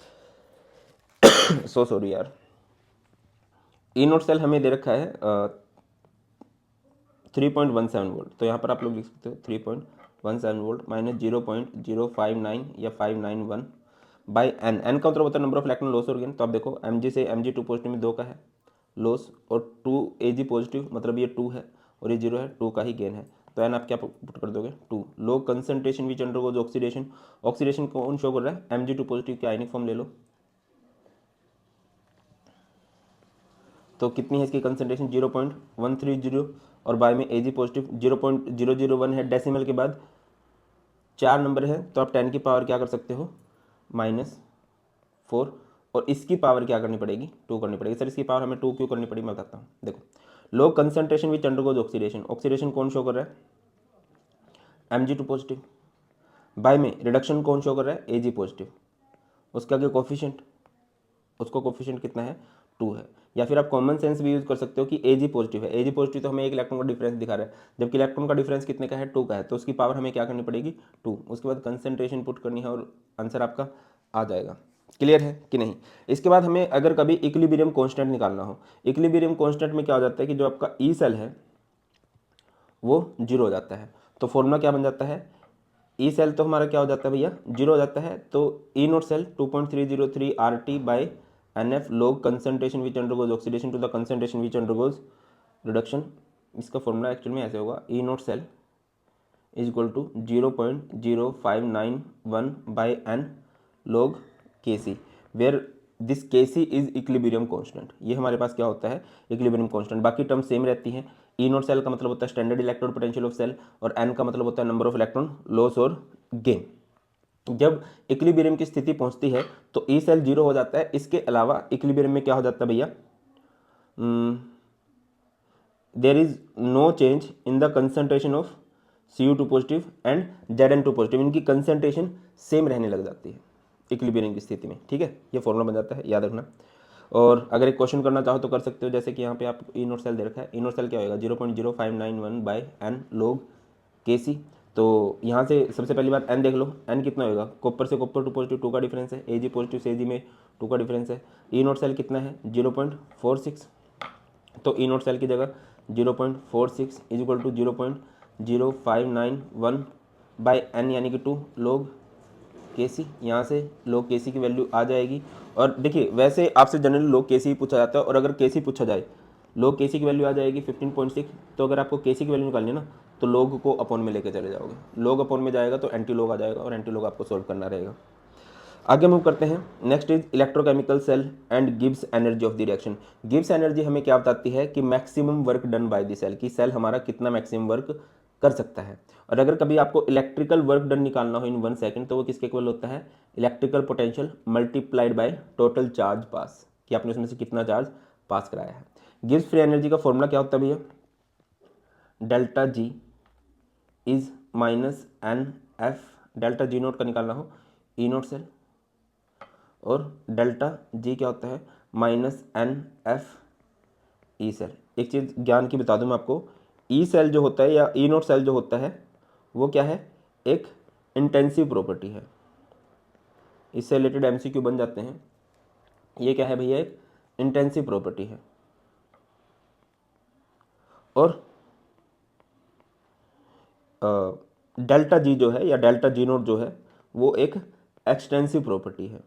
सॉरी यार, ई नोट सेल हमें दे रखा है 3.17 वोल्ट। तो यहाँ पर आप लोग लिख सकते हो 3.17 वोल्ट माइनस 0.059 या 591 बाई एन। एन का मतलब होता है नंबर ऑफ इलेक्ट्रॉन लॉस और गेन। तो आप देखो Mg से Mg2 पॉजिटिव में 2 का है लॉस, और 2 Ag पॉजिटिव मतलब ये 2 है और ये 0 है, 2 का ही गेन है। तो एन आप क्या पुट कर दोगे, 2। Low concentration which undergoes oxidation, oxidation कौन शो कर रहा है, Mg2 पॉजिटिव की आयनिक फॉर्म ले लो। तो कितनी है इसकी कंसंट्रेशन, 0.130, और बाय में Ag पॉजिटिव 0.001 है, डेसिमल के बाद 4 नंबर है, तो आप 10 की पावर क्या कर सकते हो, -4 4 और इसकी पावर क्या करनी पड़ेगी 2 करनी पड़ेगी। सर इसकी पावर हमें 2 क्यों करनी पड़ेगी मैं बताता हूँ। देखो low concentration which undergoes oxidation, oxidation कौन शो कर रहा है Mg2 पॉजिटिव, बाय में रिडक्शन कौन शो कर रहा है Ag पॉजिटिव, उसका क्या कोफिशिएंट, उसका कोफिशिएंट कितना है 2 है। या फिर आप कॉमन सेंस भी यूज कर सकते हो कि Ag पॉजिटिव है, Ag पॉजिटिव तो हमें एक इलेक्ट्रॉन का डिफरेंस दिखा रहा है, जबकि इलेक्ट्रॉन का डिफरेंस कितने का है 2 का है, तो उसकी पावर हमें क्या करनी पड़ेगी 2। उसके बाद कंसंट्रेशन पुट करनी है और आंसर आपका आ जाएगा। क्लियर है कि नहीं। इसके बाद हमें अगर कभी इक्विलिब्रियम कांस्टेंट निकालना हो, इक्विलिब्रियम कांस्टेंट में क्या हो जाता है कि जो आपका ई सेल है वो 0 हो जाता है, तो फॉर्मूला क्या बन जाता है ई सेल तो हमारा क्या हो जाता है भैया 0 हो जाता है, तो E note cell 2.303 RT by NF log concentration which undergoes oxidation to the concentration which undergoes reduction. इसका फॉर्मूला एक्चुअल में ऐसे होगा E note cell is equal to 0.0591 by N log Kc, where this Kc is equilibrium constant. ये हमारे पास क्या होता है इक्विलिब्रियम कांस्टेंट, बाकी टर्म सेम रहती हैं। ई नोट सेल का मतलब होता है standard electrode potential of cell और एन का मतलब होता है नंबर ऑफ इलेक्ट्रॉन लॉस और गेन। जब इक्विलिब्रियम की स्थिति पहुंचती है तो ई सेल 0 हो जाता है। इसके अलावा इक्विलिब्रियम में क्या हो जाता है भैया there is no change in the concentration of Cu2 positive and Zn2 positive, इनकी कंसंट्रेशन सेम रहने लग जाती है इक्विलिब्रियम की स्थिति में। ठीक है, ये फॉर्मूला बन जाता है, याद रखना। और अगर एक क्वेश्चन करना चाहो तो कर सकते हो, जैसे कि यहाँ पे आप ई नोट सेल दे रखा है, ई नोट सेल क्या होगा 0.0591 बाई एन log Kc। तो यहाँ से सबसे पहली बात n देख लो, n कितना होगा कॉपर से कॉपर 2 पॉजिटिव 2 का डिफरेंस है, Ag पॉजिटिव से Ag में 2 का डिफरेंस है। ई नोट सेल कितना है 0.46, तो ई नोट सेल की जगह 0.46 is equal to 0.0591 by N यानी कि 2 log Kc। यहाँ से log Kc की वैल्यू आ जाएगी। और देखिए वैसे आपसे जनरली log Kc ही पूछा जाता है, और अगर Kc पूछा जाए log Kc की वैल्यू आ जाएगी 15.6, तो अगर आपको Kc की वैल्यू निकालनी है ना तो log को अपॉन में लेके चले जाओगे, log अपॉन में जाएगा तो एंटी log आ जाएगा और एंटी log आपको सोल्व करना रहेगा। आगे मूव करते हैं। Next is electrochemical cell and Gibbs energy of the reaction. Gibbs energy हमें क्या बताती है कि maximum work done by the cell, की सेल हमारा कितना मैक्सिमम वर्क कर सकता है। और अगर कभी आपको इलेक्ट्रिकल वर्क डन निकालना हो इन 1 सेकंड तो वो किसके इक्वल होता है electrical potential multiplied by total charge pass, कि आपने उसमें से कितना चार्ज पास कराया है। गिब्स फ्री एनर्जी का फॉर्मूला क्या होता है भैया delta G is minus N F, delta G nought का निकालना हो ई नोट सेल, और डेल्टा जी क्या होता है minus N F E cell. एक चीज़ ज्ञान की बता दूं मैं आपको, ई सेल जो होता है या ई नोट सेल जो होता है वो क्या है एक इंटेंसिव प्रॉपर्टी है, इससे रिलेटेड एमसीक्यू बन जाते हैं। ये क्या है भैया एक इंटेंसिव प्रॉपर्टी है। और डेल्टा जी जो है या डेल्टा जी नोट जो है वो एक एक्सटेंसिव प्रॉपर्टी है।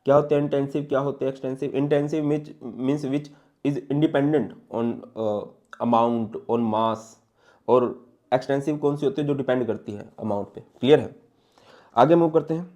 क्या होते हैं इंटेंसिव, क्या होते हैं extensive. Intensive means which is independent on amount on मास, और एक्सटेंसिव कौन सी होती है जो डिपेंड करती है अमाउंट पे। क्लियर है। आगे मूव करते हैं।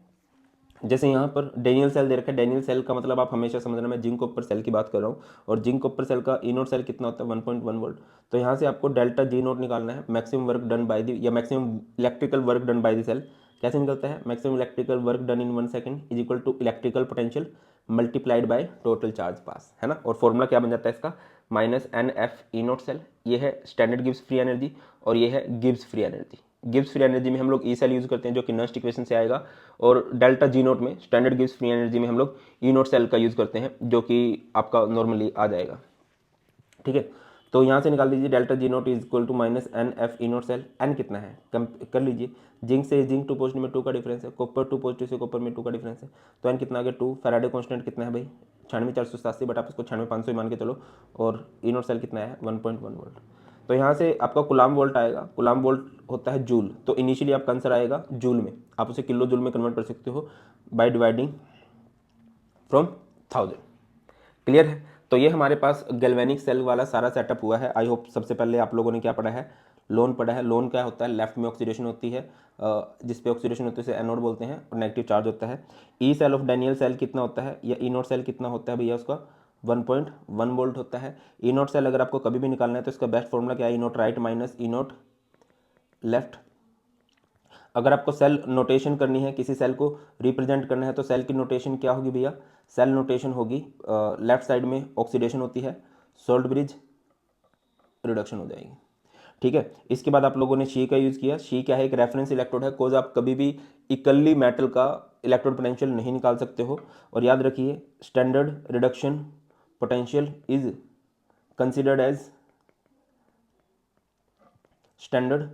जैसे यहाँ पर डेनियल सेल दे रखा है, डेनियल सेल का मतलब आप हमेशा समझना मैं जिंक कॉपर सेल की बात कर रहा हूँ, और जिंक कॉपर सेल का ई नोट सेल कितना होता है 1.1 वोल्ट। तो यहाँ से आपको डेल्टा जी नोट निकालना है, maximum work done by the या maximum electrical work done by the cell. कैसे निकलता है maximum electrical work done in 1 second is equal to electrical potential multiplied by total charge pass, है ना। और formula क्या बन जाता है इसका minus N F E note cell. ये है स्टैंडर्ड गिब्स फ्री एनर्जी और ये है Gibbs free energy. Gibbs free energy में हम लोग ई सेल यूज करते हैं जो कि नर्स्ट इक्वेशन से आएगा, और डेल्टा जी नोट में स्टैंडर्ड गिब्स फ्री एनर्जी में हम लोग ई नोट सेल का यूज करते हैं जो कि आपका नॉर्मली आ जाएगा। ठीक है, तो यहाँ से निकाल लीजिए delta G naught is equal to minus N F E note cell. N कितना है कम कर लीजिए, जिंक से जिंक 2 पॉजिटिव में 2 का डिफरेंस है, कॉपर 2 पॉजिटिव से कॉपर में 2 का डिफरेंस है, तो एन कितना आ गया 2। फैराडे कांस्टेंट कितना है भाई 96,487, बट आप इसको 96,500 मान के चलो, और ई नोट सेल कितना है 1.1 वोल्ट। तो यहाँ से आपका कुलाम वोल्ट आएगा, कुलाम वोल्ट होता है जूल, तो इनिशियली आपका आंसर आएगा जूल में, आप उसे किलो जूल में कन्वर्ट कर सकते हो बाय डिवाइडिंग फ्रॉम 1000। क्लियर है। तो ये हमारे पास गैल्वेनिक सेल वाला सारा सेटअप हुआ है। आई होप सबसे पहले आप लोगों ने क्या पढ़ा है लोन पढ़ा है। लोन क्या होता है लेफ्ट में ऑक्सीडेशन होती है, जिस पे ऑक्सीडेशन होती है उसे एनोड बोलते हैं, और नेगेटिव चार्ज होता है। E cell of Daniell cell कितना होता है या ई नोट सेल कितना होता है भैया उसका 1.1 वोल्ट होता है। ई नोट सेल अगर आपको कभी भी निकालना है तो इसका बेस्ट फॉर्मूला क्या है ई nought right minus E nought left. अगर आपको सेल नोटेशन करनी है, किसी सेल को रिप्रेजेंट करना है, तो सेल की नोटेशन क्या होगी भैया? सेल नोटेशन होगी लेफ्ट साइड में ऑक्सीडेशन होती है, सोल्ट ब्रिज रिडक्शन हो जाएगी। ठीक है, इसके बाद आप लोगों ने शी का यूज़ किया। शी क्या है? एक रेफरेंस इलेक्ट्रोड है, कोज आप कभी भी इक्वली मेटल का इलेक्ट्रोड पोटेंशियल नहीं निकाल सकते हो। और याद रखिए, standard reduction potential is considered as standard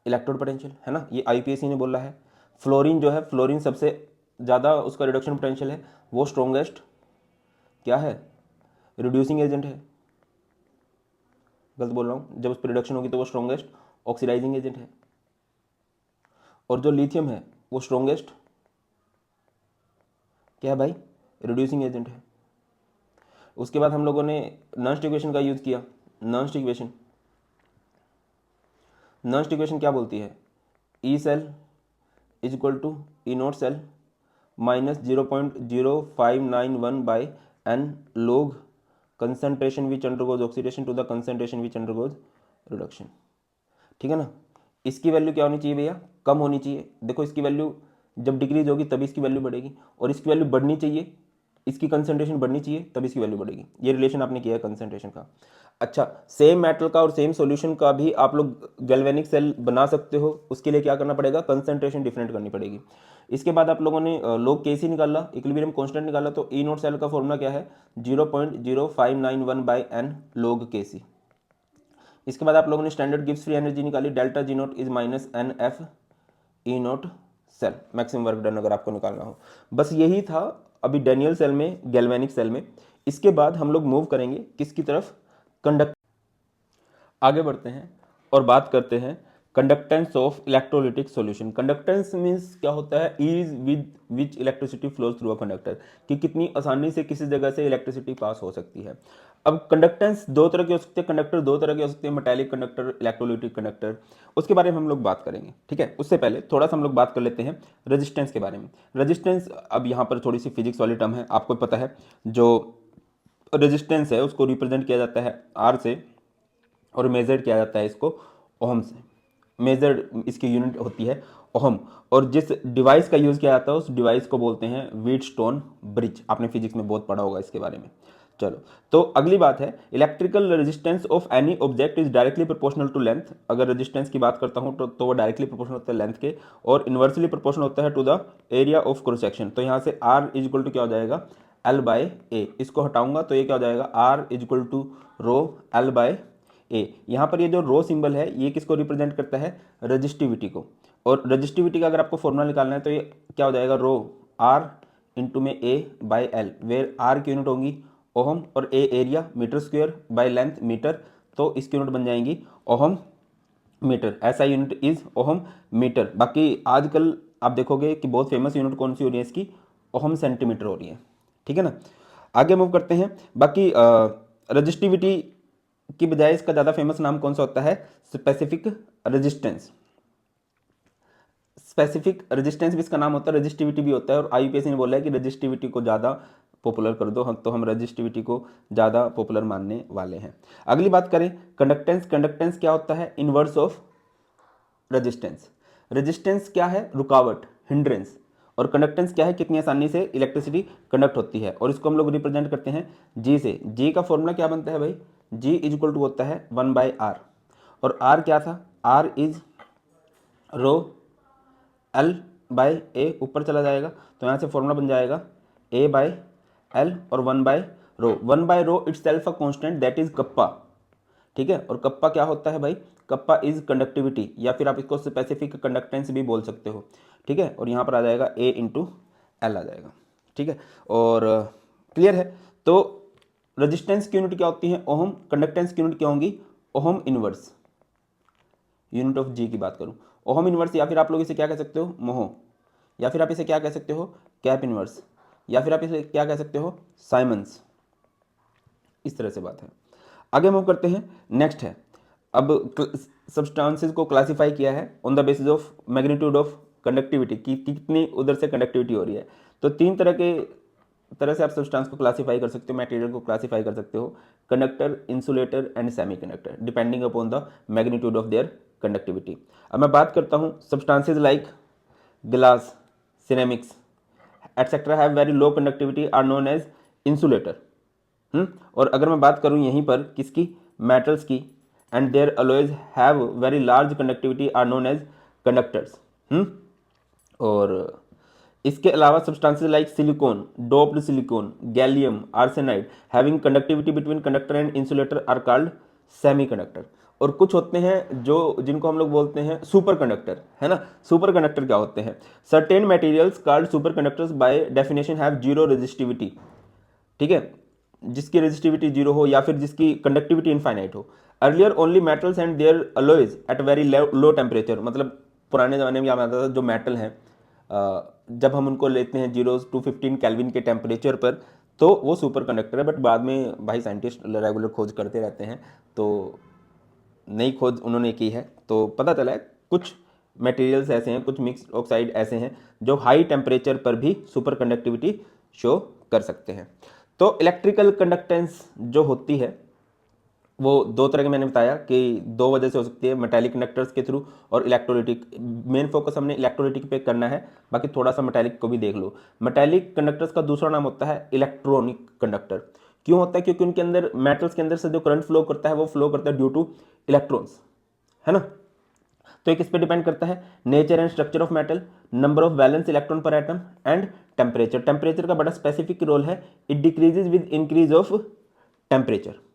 electrode potential, है ना, ये आईपीएससी ने बोला है। फ्लोरीन जो है, फ्लोरीन सबसे ज़्यादा उसका रिडक्शन पोटेंशियल है, वो स्ट्रोंगेस्ट क्या है? रिड्यूसिंग एजेंट है। गलत बोल रहा हूँ, जब उस पर रिडक्शन होगी तो वो स्ट्रोंगेस्ट ऑक्सीडाइजिंग एजेंट है। और जो लिथियम है वो स्ट्रोंगेस्ट क्या है भाई? रिड्यूसिंग एजेंट है। उसके बाद हम लोगों ने नॉन्स्ट इक्वेशन का यूज़ किया। नॉन्स्ट इक्वेशन क्या बोलती है? E cell is equal to E note cell minus 0.0591 by N log concentration which undergoes oxidation to the concentration which undergoes reduction. ठीक है ना। इसकी वैल्यू क्या होनी चाहिए भैया? कम होनी चाहिए। देखो, इसकी वैल्यू जब डिक्रीज होगी तभी इसकी वैल्यू बढ़ेगी, और इसकी वैल्यू बढ़नी चाहिए, इसकी कंसंट्रेशन बढ़नी चाहिए, तब इसकी वैल्यू बढ़ेगी। ये रिलेशन आपने किया है कंसंट्रेशन का। अच्छा, सेम मेटल का और सेम सॉल्यूशन का भी आप लोग गैल्वेनिक सेल बना सकते हो। उसके लिए क्या करना पड़ेगा? कंसंट्रेशन डिफरेंट करनी पड़ेगी। इसके बाद आप लोगों ने लोग केसी निकाला, इक्विलिब्रियम कांस्टेंट निकाला, तो ई नोट सेल का फॉर्मूला क्या है? 0.0591 बाई एन लोग केसी। इसके बाद आप लोगों ने स्टैंडर्ड गिब्स फ्री एनर्जी निकाली, delta G naught is minus N F E note cell, maximum work done अगर आपको निकालना हो। बस यही था अभी डैनियल सेल में, गैल्वेनिक सेल में। इसके बाद हम लोग मूव करेंगे किसकी तरफ? कंडक्ट। आगे बढ़ते हैं और बात करते हैं conductance of electrolytic solution. Conductance means क्या होता है? Is with which electricity flows through a conductor, कि कितनी आसानी से किसी जगह से इलेक्ट्रिसिटी पास हो सकती है। अब कंडक्टेंस दो तरह के हो सकते हैं, कंडक्टर दो तरह के हो सकते हैं, मेटालिक कंडक्टर, इलेक्ट्रोलिटिक कंडक्टर। उसके बारे में हम लोग बात करेंगे। ठीक है, उससे पहले थोड़ा सा हम लोग बात कर लेते हैं रेजिस्टेंस के बारे में। रेजिस्टेंस, अब यहाँ पर थोड़ी सी फिजिक्स वाली टर्म है, आपको पता है। जो रेजिस्टेंस है उसको रिप्रेजेंट किया जाता है आर से, और मेजर किया जाता है इसको ओहम से। मेजर्ड इसकी यूनिट होती है ओहम। और जिस डिवाइस का यूज़ किया जाता है उस डिवाइस को बोलते हैं व्हीटस्टोन ब्रिज। आपने फिजिक्स में बहुत पढ़ा होगा इसके बारे में। चलो, तो अगली बात है, electrical resistance of any object is directly proportional to length. अगर रेजिस्टेंस की बात करता हूँ तो वो डायरेक्टली प्रोपोर्शनल होता है लेंथ के, और इन्वर्सली प्रोपोर्शनल होता है to the area of cross section. तो यहाँ से आर इज इक्वल टू क्या हो जाएगा? L by A. इसको हटाऊंगा तो ये क्या हो जाएगा? R is equal to rho L by A. यहाँ पर ये जो रो सिंबल है ये किसको रिप्रेजेंट करता है? रजिस्टिविटी को। और रजिस्टिविटी का अगर आपको फॉर्मूला निकालना है तो ये क्या हो जाएगा? रो आर इंटू में A by L, where R की यूनिट होंगी ओहम और A area, metre square by length metre, तो इसकी यूनिट बन जाएंगी ओहम मीटर। ऐसा यूनिट इज ओहम मीटर। बाकी आजकल आप देखोगे कि बहुत फेमस यूनिट कौन सी हो रही है इसकी? ओहम सेंटीमीटर हो रही है। ठीक है ना। आगे मूव करते हैं। बाकी रजिस्टिविटी की बजाय इसका ज़्यादा फेमस नाम कौन सा होता है? Specific resistance. स्पेसिफिक रेजिस्टेंस भी इसका नाम होता है, रजिस्टिविटी भी होता है। और आईयूपीएसी ने बोला है कि रजिस्टिविटी को ज़्यादा पॉपुलर कर दो, हम तो हम रजिस्टिविटी को ज़्यादा पॉपुलर मानने वाले हैं। अगली बात करें कंडक्टेंस। कंडक्टेंस क्या होता है? Inverse of resistance. रेजिस्टेंस क्या है? रुकावट, हिंड्रेंस। और कंडक्टेंस क्या है? कितनी आसानी से इलेक्ट्रिसिटी कंडक्ट होती है। और इसको हम लोग रिप्रेजेंट करते हैं जी से। जी का फॉर्मूला क्या बनता है भाई? जी इज इक्वल टू होता है 1 बाय आर। और आर क्या था? R is rho L by A, ऊपर चला जाएगा तो यहाँ से फॉर्मूला बन जाएगा ए बाय एल और 1 by rho. 1 by rho itself a constant that is kappa. ठीक है, और कप्पा क्या होता है भाई? कप्पा इज कंडक्टिविटी, या फिर आप इसको स्पेसिफिक कंडक्टेंस भी बोल सकते हो। ठीक है, और यहाँ पर आ जाएगा ए इंटू एल आ जाएगा। ठीक है, और क्लियर है। तो रेजिस्टेंस की यूनिट क्या होती है? ओहम। कंडक्टेंस की यूनिट क्या होंगी? Ohm inverse. यूनिट ऑफ जी की बात करूं, ओहम इनवर्स, या फिर आप लोग इसे क्या कह सकते हो? मोहो, या फिर आप इसे क्या कह सकते हो? कैप इनवर्स, या फिर आप इसे क्या कह सकते हो? साइमंस। इस तरह से बात है। आगे मूव करते हैं। नेक्स्ट है, अब सब्सटेंसेस को क्लासिफाई किया है on the basis of magnitude of conductivity, की कितनी उधर से कंडक्टिविटी हो रही है। तो तीन तरह से आप सब्सटेंस को क्लासिफाई कर सकते हो, मटेरियल को क्लासिफाई कर सकते हो: conductor, insulator and semiconductor, depending upon the magnitude of their conductivity. अब मैं बात करता हूँ substances like glass, ceramics etcetera have very low conductivity are known as insulator. और अगर मैं बात करूँ यहीं पर किसकी, मेटल्स की, and their alloys have very large conductivity are known as conductors. और इसके अलावा substances like silicon, doped silicon, gallium, arsenide having conductivity between conductor and insulator are called semiconductor. और कुछ होते हैं जो जिनको हम लोग बोलते हैं सुपर कंडक्टर, है ना। सुपर कंडक्टर क्या होते हैं, certain materials called super conductors by definition have zero resistivity, ठीक है, जिसकी रेजिस्टिविटी जीरो हो या फिर जिसकी कंडक्टिविटी इनफाइनाइट हो। Earlier only metals and their alloys at very low temperature, मतलब पुराने ज़माने में क्या आता था, जो मेटल हैं जब हम उनको लेते हैं 0 to 15 केल्विन के टेम्परेचर पर तो वो सुपर कंडक्टर है। बट बाद में भाई साइंटिस्ट रेगुलर खोज करते रहते हैं, तो नई खोज उन्होंने की है तो पता चला है कुछ मटेरियल्स ऐसे हैं, कुछ मिक्स ऑक्साइड ऐसे हैं जो हाई टेम्परेचर पर भी सुपर कंडक्टिविटी शो कर सकते हैं। तो इलेक्ट्रिकल कंडक्टेंस जो होती है वो दो तरह के मैंने बताया कि दो वजह से हो सकती है, मेटालिक कंडक्टर्स के थ्रू और इलेक्ट्रोलिटिक। मेन फोकस हमने इलेक्ट्रोलिटिक पे करना है, बाकी थोड़ा सा मेटालिक को भी देख लो। मेटालिक कंडक्टर्स का दूसरा नाम होता है इलेक्ट्रॉनिक कंडक्टर। क्यों होता है, क्योंकि उनके अंदर मेटल्स के अंदर से जो करंट फ्लो करता है वो फ्लो करता है ड्यू टू इलेक्ट्रॉन्स, है ना। तो एक इस पर डिपेंड करता है nature and structure of metal, number of valence electron पर एटम एंड टेम्परेचर। टेम्परेचर का बड़ा स्पेसिफिक रोल है, it decreases with increase of temperature.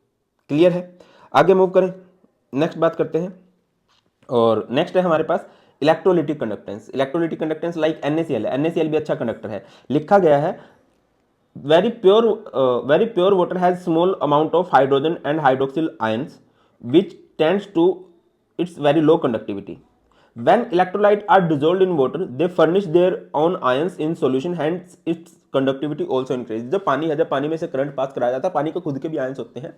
Clear है, आगे मूव करें, नेक्स्ट बात करते हैं। और नेक्स्ट है हमारे पास electrolytic conductance. Electrolytic conductance like NaCl है, NaCl भी अच्छा कंडक्टर है। लिखा गया है very pure water has small amount of hydrogen and hydroxyl ions which tends to its very low conductivity. When electrolytes are dissolved in water, they furnish their own ions in solution, hence its conductivity also increases. जब पानी है, जब पानी में से current pass कराया जाता है, पानी के खुद के भी आयंस होते हैं,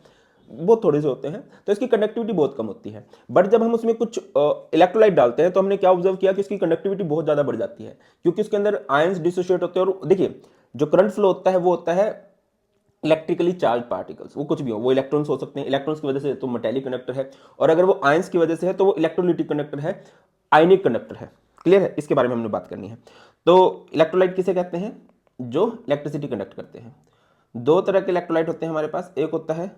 बहुत थोड़े से होते हैं, तो इसकी कंडक्टिविटी बहुत कम होती है। बट जब हम उसमें कुछ इलेक्ट्रोलाइट डालते हैं तो हमने क्या ऑब्जर्व किया कि इसकी कंडक्टिविटी बहुत ज़्यादा बढ़ जाती है, क्योंकि उसके अंदर आयंस डिसोशिएट होते हैं। और देखिए जो करंट फ्लो होता है वो होता है इलेक्ट्रिकली चार्ज पार्टिकल्स, वो कुछ भी हो, वो इलेक्ट्रॉन्स हो सकते हैं, इलेक्ट्रॉन्स की वजह से तो मेटालिक कंडक्टर है, और अगर वो आयंस की वजह से है तो वो इलेक्ट्रोलिटिक कंडक्टर है, आयनिक कंडक्टर है। क्लियर है, इसके बारे में हमने बात करनी है। तो इलेक्ट्रोलाइट किसे कहते हैं, जो इलेक्ट्रिसिटी कंडक्ट करते हैं। दो तरह के इलेक्ट्रोलाइट होते हैं हमारे पास, एक होता है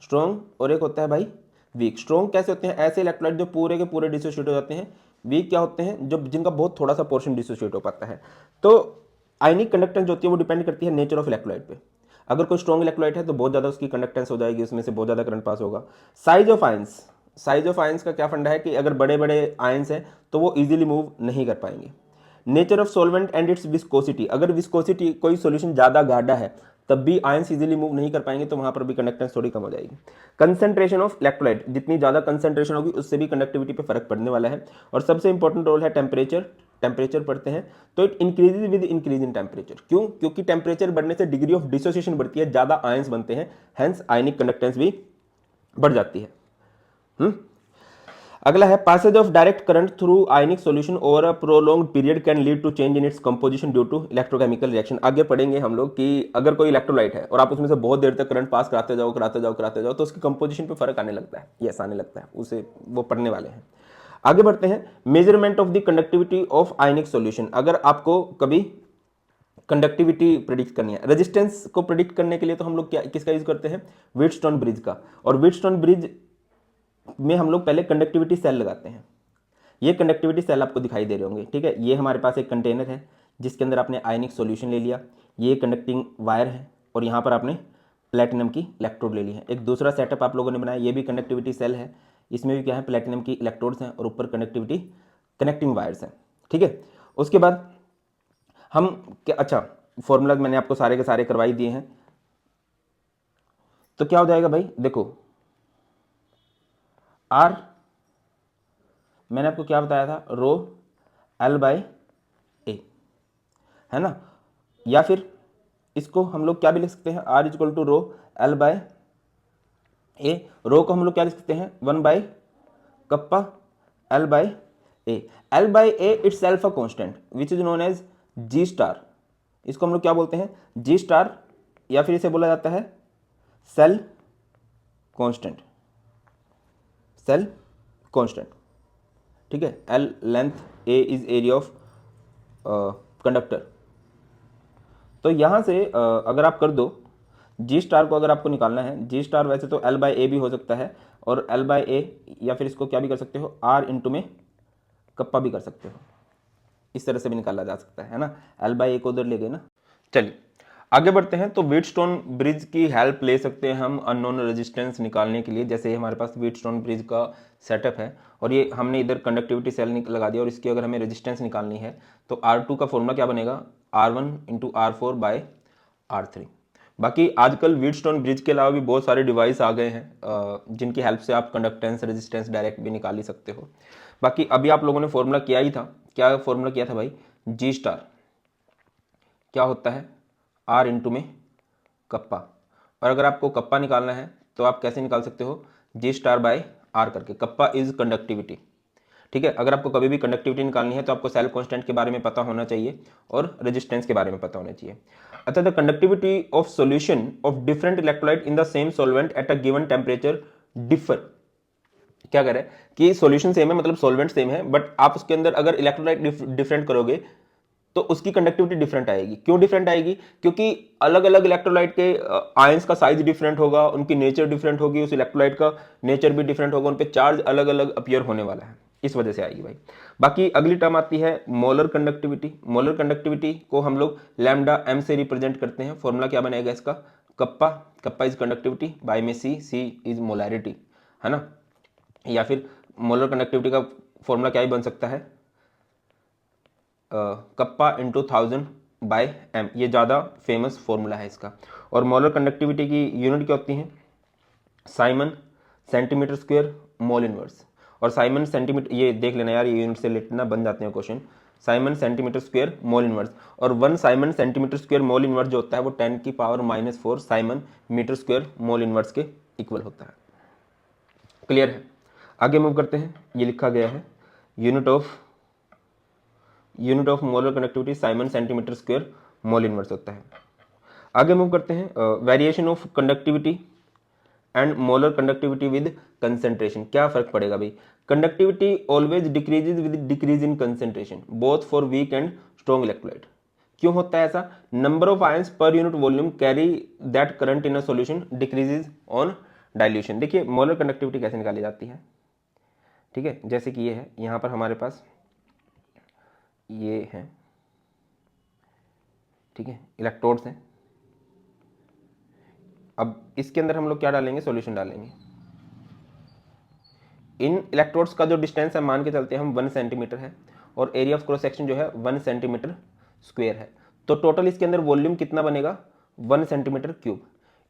स्ट्रॉन्ग और एक होता है भाई वीक। स्ट्रॉन्ग कैसे होते हैं, ऐसे इलेक्ट्रोलाइट जो पूरे के पूरे डिसोशिएट हो जाते हैं। वीक क्या होते हैं, जो जिनका बहुत थोड़ा सा पोर्शन डिसोशिएट हो पाता है। तो आयनिक कंडक्टेंस जो होती है वो डिपेंड करती है नेचर ऑफ इलेक्ट्रोलाइट पे। अगर कोई स्ट्रॉन्ग इलेक्ट्रोलाइट है तो बहुत ज़्यादा उसकी कंडक्टेंस हो जाएगी, उसमें से बहुत ज़्यादा करंट पास होगा। Size of ions, size of ions का क्या फंडा है कि अगर बड़े बड़े आयंस हैं तो वो इजीली मूव नहीं कर पाएंगे। Nature of solvent and it's viscosity, अगर विस्कोसिटी कोई सॉल्यूशन ज़्यादा गाढ़ा है तब भी आयंस इजीली मूव नहीं कर पाएंगे, तो वहाँ पर भी कंडक्टेंस थोड़ी कम हो जाएगी। कंसंट्रेशन ऑफ इलेक्ट्रोलाइट, जितनी ज़्यादा कंसंट्रेशन होगी उससे भी कंडक्टिविटी पे फर्क पड़ने वाला है। और सबसे इंपॉर्टेंट रोल है टेम्परेचर। टेम्परेचर पढ़ते हैं तो it increases with increase in temperature. क्यों, क्योंकि टेम्परेचर बढ़ने से डिग्री ऑफ डिसोसिएशन बढ़ती है, ज़्यादा आयंस बनते हैं, हेंस आयनिक कंडक्टेंस भी बढ़ जाती है। अगला है passage of direct current through ionic solution over a prolonged period can lead to change in its composition due to electrochemical reaction. आगे पढ़ेंगे हम लोग कि अगर कोई इलेक्ट्रोलाइट है और आप उसमें से बहुत देर तक करंट पास कराते जाओ तो उसकी कंपोजिशन पे फर्क आने लगता है, यस आने लगता है, उसे वो पढ़ने वाले हैं। आगे बढ़ते हैं, measurement of the conductivity of ionic solution. अगर आपको कभी कंडक्टिविटी प्रिडिक्ट करनी है, रेजिस्टेंस को प्रिडिक्ट करने के लिए तो हम लोग क्या किसका यूज करते हैं, व्हीटस्टोन ब्रिज का। और व्हीटस्टोन ब्रिज में हम लोग पहले कंडक्टिविटी सेल लगाते हैं। ये कंडक्टिविटी सेल आपको दिखाई दे रहे होंगे, ठीक है। ये हमारे पास एक कंटेनर है जिसके अंदर आपने आयनिक सॉल्यूशन ले लिया, ये कंडक्टिंग वायर है, और यहाँ पर आपने प्लेटिनम की इलेक्ट्रोड ले ली है। एक दूसरा सेटअप आप लोगों ने बनाया, ये भी कंडक्टिविटी सेल है, इसमें भी क्या है, प्लेटिनम की इलेक्ट्रोड्स हैं और ऊपर कंडक्टिविटी कनेक्टिंग वायर्स हैं, ठीक है। उसके बाद हम क्या, अच्छा फॉर्मूला मैंने आपको सारे के सारे करवाई दिए हैं, तो क्या हो जाएगा भाई, देखो आर मैंने आपको क्या बताया था, रो एल बाय ए, है ना। या फिर इसको हम लोग क्या भी लिख सकते हैं, R is equal to rho L by A. Rho को हम लोग क्या लिख सकते हैं, 1 by kappa L by A. L by A itself a constant which is known as G star. इसको हम लोग क्या बोलते हैं, जी स्टार, या फिर इसे बोला जाता है सेल कॉन्स्टेंट, सेल कॉन्स्टेंट, ठीक है, L length, A is area of conductor. तो यहाँ से अगर आप कर दो जी स्टार को, अगर आपको निकालना है जी स्टार, वैसे तो एल बाई ए भी हो सकता है और एल बाई ए, या फिर इसको क्या भी कर सकते हो आर इंटू में कप्पा भी कर सकते हो, इस तरह से भी निकाला जा सकता है ना, एल बाई ए को उधर ले गए ना। चलिए आगे बढ़ते हैं। तो व्हीटस्टोन ब्रिज की हेल्प ले सकते हैं हम अननोन रेजिस्टेंस निकालने के लिए। जैसे हमारे पास व्हीटस्टोन ब्रिज का सेटअप है और ये हमने इधर कंडक्टिविटी सेल लगा दिया और इसकी अगर हमें रेजिस्टेंस निकालनी है तो R2 का फॉर्मूला क्या बनेगा, R1 into R4 bye R3। बाकी आजकल व्हीटस्टोन ब्रिज के अलावा भी बहुत सारे डिवाइस आ गए हैं जिनकी हेल्प से आप कंडक्टेंस रेजिस्टेंस डायरेक्ट भी निकाल ही सकते हो। बाकी अभी आप लोगों ने फॉर्मूला किया ही था, क्या फॉर्मूला किया था भाई, जी स्टार क्या होता है आर इंटू में कप्पा। और अगर आपको कप्पा निकालना है तो आप कैसे निकाल सकते हो, जी स्टार बाय आर करके। कप्पा इज कंडक्टिविटी, ठीक है। अगर आपको कभी भी कंडक्टिविटी निकालनी है तो आपको सेल कांस्टेंट के बारे में पता होना चाहिए और रेजिस्टेंस के बारे में पता होना चाहिए। अच्छा, the conductivity of solution of different electrolyte in the same solvent at a given temperature differ. क्या कह रहे हैं कि सॉल्यूशन सेम है, मतलब सॉल्वेंट सेम है, बट आप उसके अंदर अगर इलेक्ट्रोलाइट डिफरेंट करोगे तो उसकी कंडक्टिविटी डिफरेंट आएगी। क्यों डिफरेंट आएगी, क्योंकि अलग अलग इलेक्ट्रोलाइट के आयंस का साइज डिफरेंट होगा, उनकी नेचर डिफरेंट होगी, उस इलेक्ट्रोलाइट का नेचर भी डिफरेंट होगा, उन पे चार्ज अलग अलग अपीयर होने वाला है, इस वजह से आएगी भाई। बाकी अगली टर्म आती है मोलर कंडक्टिविटी। मोलर कंडक्टिविटी को हम लोग लैम्डा एम से रिप्रेजेंट करते हैं। फॉर्मूला क्या बनेगा इसका, kappa, kappa is conductivity by में सी, सी इज मोलैरिटी, है ना। या फिर मोलर कंडक्टिविटी का फॉर्मूला क्या ही बन सकता है, कप्पा इंटू 1000 बाय एम, ये ज़्यादा फेमस फॉर्मूला है इसका। और मोलर कंडक्टिविटी की यूनिट क्या होती है, Simon centimetre square mole inverse. और साइमन सेंटीमीटर, ये देख लेना यार, ये यूनिट से रिलेटेड ना बन जाते हैं question. Siemens centimetre square mole inverse, और 1 siemens centimetre square mole inverse जो होता है वो 10 की power -4 siemens metre square mole inverse के इक्वल होता है। क्लियर है, आगे मूव करते हैं। ये लिखा गया है unit of molar conductivity siemens centimetre square mole inverse होता है। आगे मूव करते हैं, variation of conductivity and molar conductivity with concentration. क्या फर्क पड़ेगा भाई, conductivity always decreases with decrease in concentration both for weak and strong electrolyte. क्यों होता है ऐसा, number of ions per unit volume carry that current in a solution decreases on dilution. देखिए molar conductivity कैसे निकाली जाती है, ठीक है। जैसे कि ये है, यहाँ पर हमारे पास ये है, ठीक है, इलेक्ट्रोड्स हैं। अब इसके अंदर हम लोग क्या डालेंगे, सॉल्यूशन डालेंगे। इन इलेक्ट्रोड्स का जो डिस्टेंस है मान के चलते हैं हम 1 सेंटीमीटर है, और एरिया ऑफ क्रॉस सेक्शन जो है 1 सेंटीमीटर स्क्वायर है। तो टोटल इसके अंदर वॉल्यूम कितना बनेगा, 1 सेंटीमीटर क्यूब।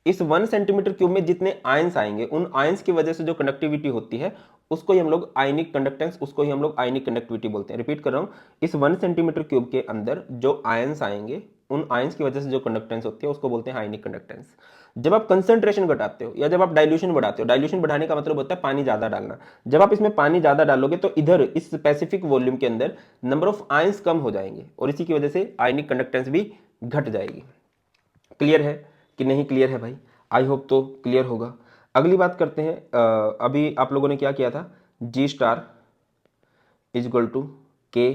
इस 1 सेंटीमीटर क्यूब में जितने आयंस आएंगे, उन आयंस की वजह से जो कंडक्टिविटी होती है उसको ही हम लोग आयनिक कंडक्टेंस, उसको ही हम लोग आयनिक कंडक्टिविटी बोलते हैं। रिपीट कर रहा हूं, इस 1 सेंटीमीटर क्यूब के अंदर जो आयंस आएंगे, उन आयंस की वजह से जो कंडक्टेंस होती है उसको बोलते हैं आयनिक कंडक्टेंस। जब आप कंसंट्रेशन घटाते हो या जब आप डाइल्यूशन बढ़ाते हो, डाइल्यूशन बढ़ाने का मतलब होता है पानी ज्यादा डालना। जब आप इसमें पानी ज्यादा डालोगे तो इधर इस स्पेसिफिक वॉल्यूम के अंदर नंबर ऑफ आयंस कम हो जाएंगे और इसी की वजह से आयनिक कंडक्टेंस भी घट जाएगी। क्लियर है कि नहीं क्लियर है भाई, आई होप तो क्लियर होगा। अगली बात करते हैं, अभी आप लोगों ने क्या किया था, जी स्टार इज इक्वल टू के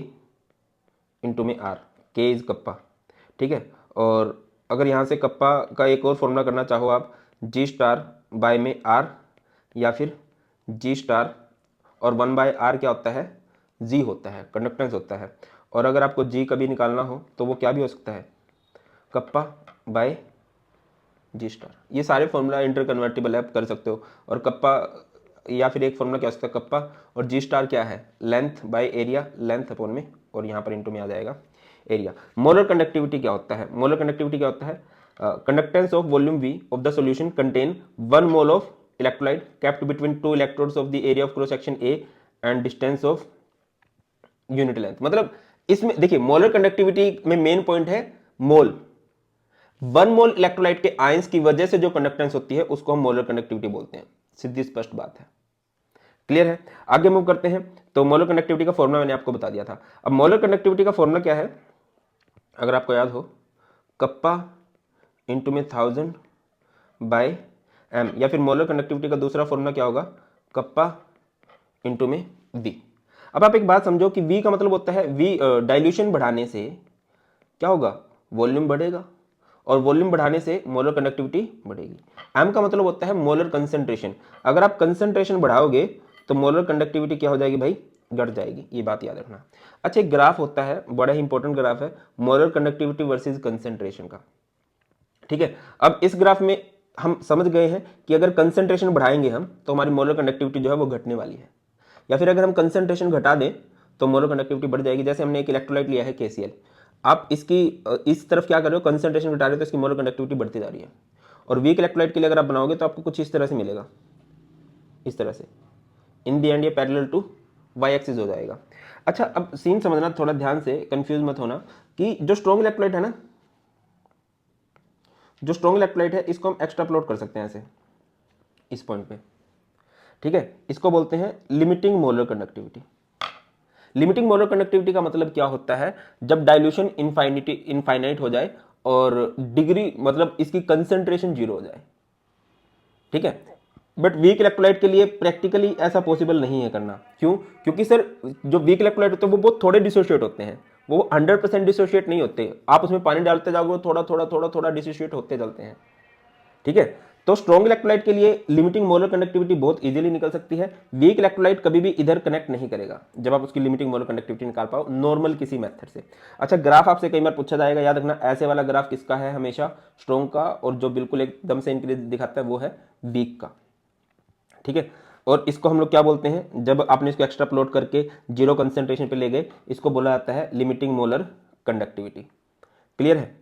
इंटू में आर, के इज कप्पा, ठीक है। और अगर यहाँ से कप्पा का एक और फॉर्मूला करना चाहो आप, जी स्टार बाय में आर, या फिर जी स्टार और 1 बाय आर क्या होता है, जी होता है, कंडक्टेंस होता है। और अगर आपको जी कभी निकालना हो तो वो क्या भी हो सकता है, कप्पा बाय जी स्टार। ये सारे फॉर्मूला इंटर कन्वर्टिबल आप कर सकते हो। और कप्पा, या फिर एक फॉर्मूला क्या हो सकता है, कप्पा और जी स्टार क्या है, length by area, length upon में, और यहाँ पर इंटू में आ जाएगा एरिया। मोलर कंडक्टिविटी क्या होता है, मोलर कंडक्टिविटी क्या होता है, conductance of volume we of the solution contain 1 mole of electrolyte kept between 2 electrodes of the area of cross section A and distance of unit length. मतलब इसमें देखिए molar conductivity में मेन पॉइंट है मोल। 1 मोल electrolyte के ions की वजह से जो कंडक्टेंस होती है उसको हम मोलर कंडक्टिविटी बोलते हैं। सीधी स्पष्ट बात है, क्लियर है। आगे मूव करते हैं। तो मोलर कंडक्टिविटी का फॉर्मूला मैंने आपको बता दिया था। अब मोलर कंडक्टिविटी का फॉर्मूला क्या है, अगर आपको याद हो, कप्पा इंटू में 1000 बाय एम, या फिर मोलर कंडक्टिविटी का दूसरा फॉर्मूला क्या होगा, कप्पा इंटू में वी। अब आप एक बात समझो कि V का मतलब होता है V, डाइल्यूशन बढ़ाने से क्या होगा, वॉल्यूम बढ़ेगा, और वॉल्यूम बढ़ाने से मोलर कंडक्टिविटी बढ़ेगी। M का मतलब होता है मोलर कंसंट्रेशन, अगर आप कंसंट्रेशन बढ़ाओगे तो मोलर कंडक्टिविटी क्या हो जाएगी भाई, घट जाएगी, ये बात याद रखना। अच्छा, एक ग्राफ होता है, बड़ा ही इंपॉर्टेंट ग्राफ है, मोलर कंडक्टिविटी वर्सेस कंसंट्रेशन का। ठीक है, अब इस ग्राफ में हम समझ गए हैं कि अगर कंसंट्रेशन बढ़ाएंगे हम तो हमारी मोलर कंडक्टिविटी जो है वो घटने वाली है, या फिर अगर हम कंसंट्रेशन घटा दें तो मोलर कंडक्टिविटी बढ़ जाएगी। जैसे हमने एक इलेक्ट्रोलाइट लिया है KCl, आप इसकी इस तरफ क्या कर रहे हो, कंसंट्रेशन घटा रहे हो तो इसकी मोलर कंडक्टिविटी बढ़ती जा रही है। और वीक इलेक्ट्रोलाइट के लिए अगर आप बनाओगे तो आपको कुछ इस तरह से मिलेगा, इस तरह से, इन दी एंड ये पैरेलल टू वाई एक्सिस हो जाएगा। अच्छा, अब सीन समझना थोड़ा ध्यान से, कंफ्यूज मत होना, कि जो स्ट्रॉन्ग इलेक्ट्रोलाइट है ना, जो स्ट्रॉन्ग इलेक्ट्रोलाइट है इसको हम एक्स्ट्रा प्लॉट कर सकते हैं ऐसे, इस पॉइंट पे। ठीक है, इसको बोलते हैं limiting molar conductivity. Limiting molar conductivity का मतलब क्या होता है, जब डाइल्यूशन इनफाइनाइट हो जाए और डिग्री मतलब इसकी कंसंट्रेशन जीरो हो जाए। ठीक है, बट वीक इलेक्ट्रोलाइट के लिए प्रैक्टिकली ऐसा पॉसिबल नहीं है करना। क्यों? क्योंकि सर जो वीक इलेक्ट्रोलाइट होते हैं वो बहुत थोड़े डिसोशिएट होते हैं, वो 100% डिसोशिएट नहीं होते। आप उसमें पानी डालते जाओगे थोड़ा थोड़ा थोड़ा थोड़ा डिसोशिएट होते चलते हैं। ठीक है, तो स्ट्रॉन्ग इलेक्ट्रोलाइट के लिए लिमिटिंग मोलर कंडक्टिविटी बहुत इजीली निकल सकती है। वीक इलेक्ट्रोलाइट कभी भी इधर कनेक्ट नहीं करेगा जब आप उसकी लिमिटिंग मोलर कंडक्टिविटी निकाल पाओ नॉर्मल किसी मेथड से। अच्छा, ग्राफ आपसे कई बार पूछा जाएगा, याद रखना ऐसे वाला ग्राफ किसका है, हमेशा स्ट्रॉन्ग का, और जो बिल्कुल एकदम से इंक्रीज दिखाता है वो है वीक का। ठीक है, और इसको हम लोग क्या बोलते हैं, जब आपने इसको एक्स्ट्रा प्लॉट करके जीरो कंसेंट्रेशन पे ले गए, इसको बोला जाता है लिमिटिंग मोलर कंडक्टिविटी। क्लियर है?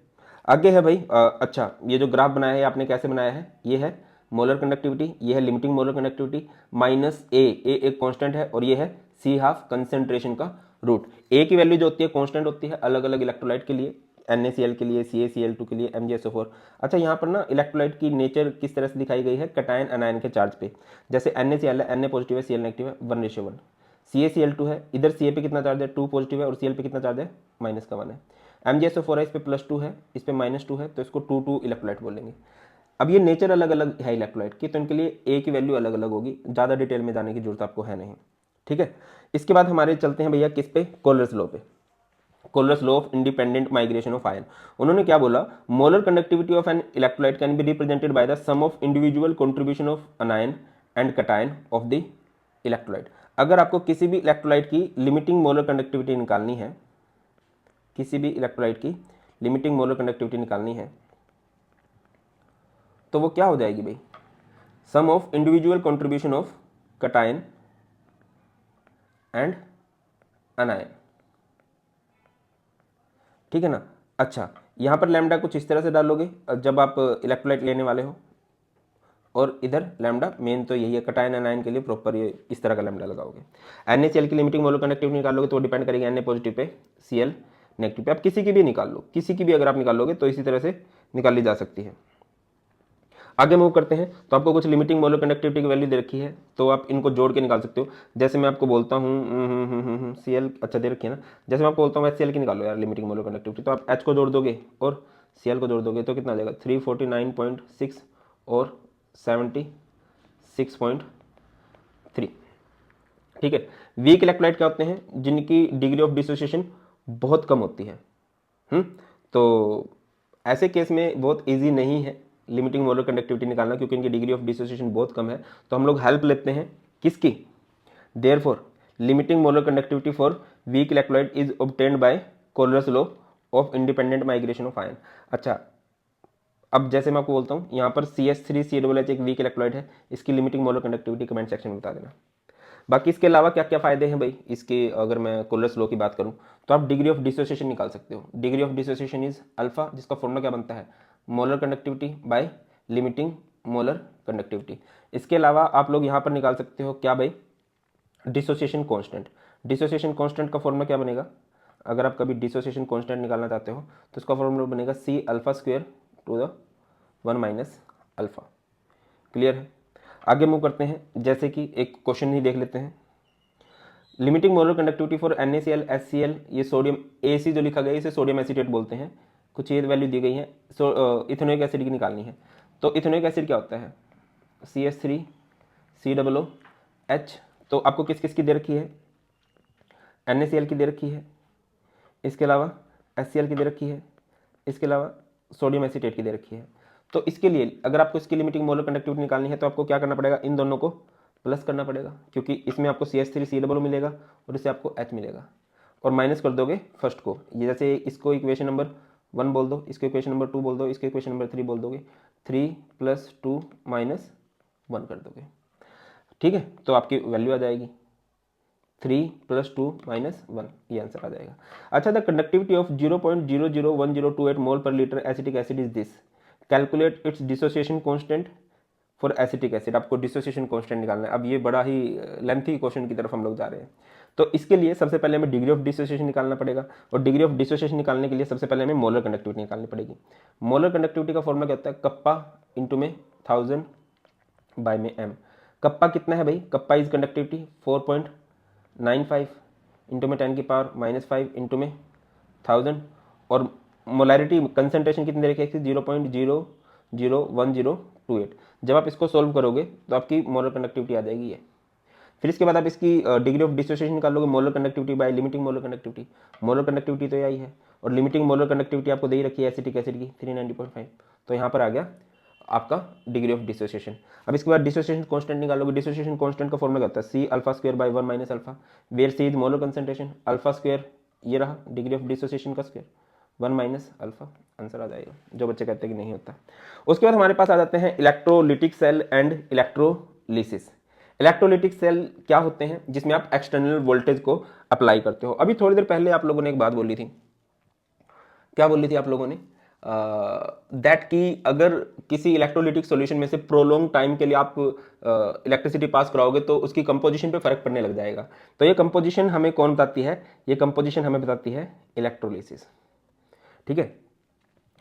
आगे है भाई, अच्छा, ये जो ग्राफ बनाया है आपने कैसे बनाया है, ये है मोलर कंडक्टिविटी, ये है लिमिटिंग मोलर कंडक्टिविटी, माइनस ए एक कांस्टेंट है, और ये है C हाफ कंसेंट्रेशन का रूट। ए की वैल्यू जो होती है कांस्टेंट होती है अलग अलग इलेक्ट्रोलाइट के लिए, NaCl के लिए, CaCl2 के लिए, MgSO4। अच्छा, यहाँ पर ना इलेक्ट्रोलाइट की नेचर किस तरह से दिखाई गई है, कटायन अनायन के चार्ज पे। जैसे NaCl है, Na पॉजिटिव है, Cl नेगेटिव है, 1:1। CaCl2 है, इधर Ca पे कितना चार्ज है, 2 पॉजिटिव है, और Cl पे कितना चार्ज है, -1 है। MgSO4 है, इस पे +2 है, इस पे -2 है, तो इसको 2 इलेक्ट्रोलाइट बोलेंगे। अब ये नेचर अलग अलग है इलेक्ट्रोलाइट की, तो इनके लिए ए की वैल्यू अलग अलग होगी, ज़्यादा डिटेल में जाने की जरूरत आपको है नहीं। ठीक है, इसके बाद हमारे चलते हैं भैया किस पे, कोलर्स लॉ पे। Kohlrausch's law of independent migration of ion. उन्होंने क्या बोला, molar conductivity of an electrolyte can be represented by the sum of individual contribution of anion and cation of the electrolyte. अगर आपको किसी भी इलेक्ट्रोलाइट की limiting molar conductivity निकालनी है, किसी भी इलेक्ट्रोलाइट की लिमिटिंग मोलर कंडक्टिविटी निकालनी है, तो वो क्या हो जाएगी भाई, sum of individual contribution of cation and anion. ठीक है ना? अच्छा, यहां पर लैम्डा कुछ इस तरह से डालोगे जब आप इलेक्ट्रोलाइट लेने वाले हो, और इधर लैम्डा मेन तो यही है, कटायन अनायन के लिए प्रॉपर ये इस तरह का लैम्डा लगाओगे। NaCl की लिमिटिंग मोलर कंडक्टिविटी निकालोगे तो डिपेंड करेगी Na positive pay, Cl negative पे। आप किसी की भी निकाल लो, किसी की भी अगर आप निकालोगे तो इसी तरह से निकाली जा सकती है। आगे मूव करते हैं, तो आपको कुछ लिमिटिंग मोलर कंडक्टिविटी की वैल्यू दे रखी है, तो आप इनको जोड़ के निकाल सकते हो। जैसे मैं आपको बोलता हूँ Cl, अच्छा दे रखी है ना, जैसे मैं आपको बोलता हूँ HCl की निकालो यार लिमिटिंग मोलर कंडक्टिविटी, तो आप H को जोड़ दोगे और Cl को जोड़ दोगे तो कितना आ जाएगा, 349.6 और 76.3। ठीक है, वीक इलेक्ट्रोलाइट क्या होते हैं, जिनकी डिग्री ऑफ डिसोसिएशन बहुत कम होती है। तो ऐसे केस में बहुत इजी नहीं है लिमिटिंग मोलर कंडक्टिविटी निकालना, क्योंकि इनकी डिग्री ऑफ डिसोसिएशन बहुत कम है। तो हम लोग हेल्प लेते हैं किसकी, therefore limiting molar conductivity for weak electrolyte is obtained by Kohlrausch's law of independent migration of ion. अच्छा, अब जैसे मैं आपको बोलता हूँ यहाँ पर CH3CH एक वीक इलेक्ट्रोलाइट है, इसकी limiting molar conductivity comment section में बता देना। बाकी इसके अलावा क्या क्या फायदे हैं भाई इसके, अगर मैं कोलर्स लॉ की बात करूं तो आप डिग्री ऑफ डिसोसिएशन निकाल सकते हो। Degree of dissociation is alpha, जिसका फॉर्मूला क्या बनता है, molar conductivity by limiting molar conductivity. इसके अलावा आप लोग यहाँ पर निकाल सकते हो क्या भाई, डिसोसिएशन कांस्टेंट। डिसोसिएशन कांस्टेंट का फॉर्मूला क्या बनेगा, अगर आप कभी डिसोसिएशन कांस्टेंट निकालना चाहते हो तो इसका फॉर्मूला बनेगा C∝² क्लियर है? आगे मूव करते हैं, जैसे कि एक क्वेश्चन ही देख लेते हैं। Limiting molar conductivity for NaCl HCl, ये सोडियम AC जो लिखा गया है इसे सोडियम एसीटेट बोलते हैं। कुछ ये वैल्यू दी गई है, इथेनोइक एसिड की निकालनी है। तो इथेनोइक एसिड क्या होता है, CH3COOH। तो आपको किस किस की दे रखी है, NaCl की दे रखी है, इसके अलावा HCl की दे रखी है, इसके अलावा सोडियम एसीटेट की दे रखी है। तो इसके लिए अगर आपको इसकी लिमिटिंग मोलर कंडक्टिविटी निकालनी है तो आपको क्या करना पड़ेगा, इन दोनों को प्लस करना पड़ेगा, क्योंकि इसमें आपको CH3 मिलेगा और इससे आपको H मिलेगा, और माइनस कर दोगे फर्स्ट को। ये जैसे इसको इक्वेशन नंबर 1 बोल दो, इसको इक्वेशन नंबर 2 बोल दो, इसको इक्वेशन नंबर 3 बोल दोगे, 3 + 2 - 1 कर दोगे। ठीक है, तो आपकी वैल्यू आ जाएगी 3 + 2 - 1, ये आंसर आ जाएगा। अच्छा, द कंडक्टिविटी ऑफ 0.001028 मोल पर litre acetic acid is this, calculate its dissociation constant for acetic acid. आपको डिसोसिएशन कांस्टेंट निकालना है। अब ये बड़ा ही लेंथी क्वेश्चन की तरफ हम लोग जा रहे हैं, तो इसके लिए सबसे पहले हमें डिग्री ऑफ डिसोसिएशन निकालना पड़ेगा, और डिग्री ऑफ डिसोसिएशन निकालने के लिए सबसे पहले हमें मोलर कंडक्टिविटी निकालनी पड़ेगी। मोलर कंडक्टिविटी का फॉर्मूला क्या होता है, कप्पा इंटू में 1000 बाय में m। कप्पा कितना है भाई, कप्पा इज कंडक्टिविटी 4.95 इंटू में 10⁻⁻5 इंटू में 1000, और मोलैरिटी कंसंट्रेशन कितनी रखी है, 0.001028। जब आप इसको सोल्व करोगे तो आपकी मोलर कंडक्टिविटी आ जाएगी ये। फिर इसके बाद आप इसकी डिग्री ऑफ डिसोसिएशन निकालोगे, molar conductivity by limiting molar conductivity. Molar conductivity तो यही है, और लिमिटिंग मोलर कंडक्टिविटी आपको दे ही रखी है एसिटिक एसिड की 390.5, तो यहाँ पर आ गया आपका डिग्री ऑफ डिसोसिएशन। अब इसके बाद डिसोसिएशन कांस्टेंट निकालोगे। डिसोसिएशन कांस्टेंट का फॉर्मूला क्या होता है, C⁴/1 - alpha, where C is molar concentration, α² ये रहा डिग्री ऑफ डिसोसिएशन का स्क्वायर, 1 - अल्फा, आंसर आ जाएगा। जो बच्चे कहते हैं कि नहीं होता। उसके बाद हमारे पास आ जाते हैं electrolytic cell and electrolysis. Electrolytic cell क्या होते हैं, जिसमें आप एक्सटर्नल वोल्टेज को अप्लाई करते हो। अभी थोड़ी देर पहले आप लोगों ने एक बात बोली थी, क्या बोली थी आप लोगों ने, दैट कि अगर किसी इलेक्ट्रोलिटिक सॉल्यूशन में से प्रोलॉन्ग टाइम के लिए आप इलेक्ट्रिसिटी पास कराओगे तो उसकी कंपोजिशन पे फर्क पड़ने लग जाएगा। तो ये कंपोजिशन हमें कौन बताती है, ये कंपोजिशन हमें बताती है इलेक्ट्रोलिसिस। ठीक है,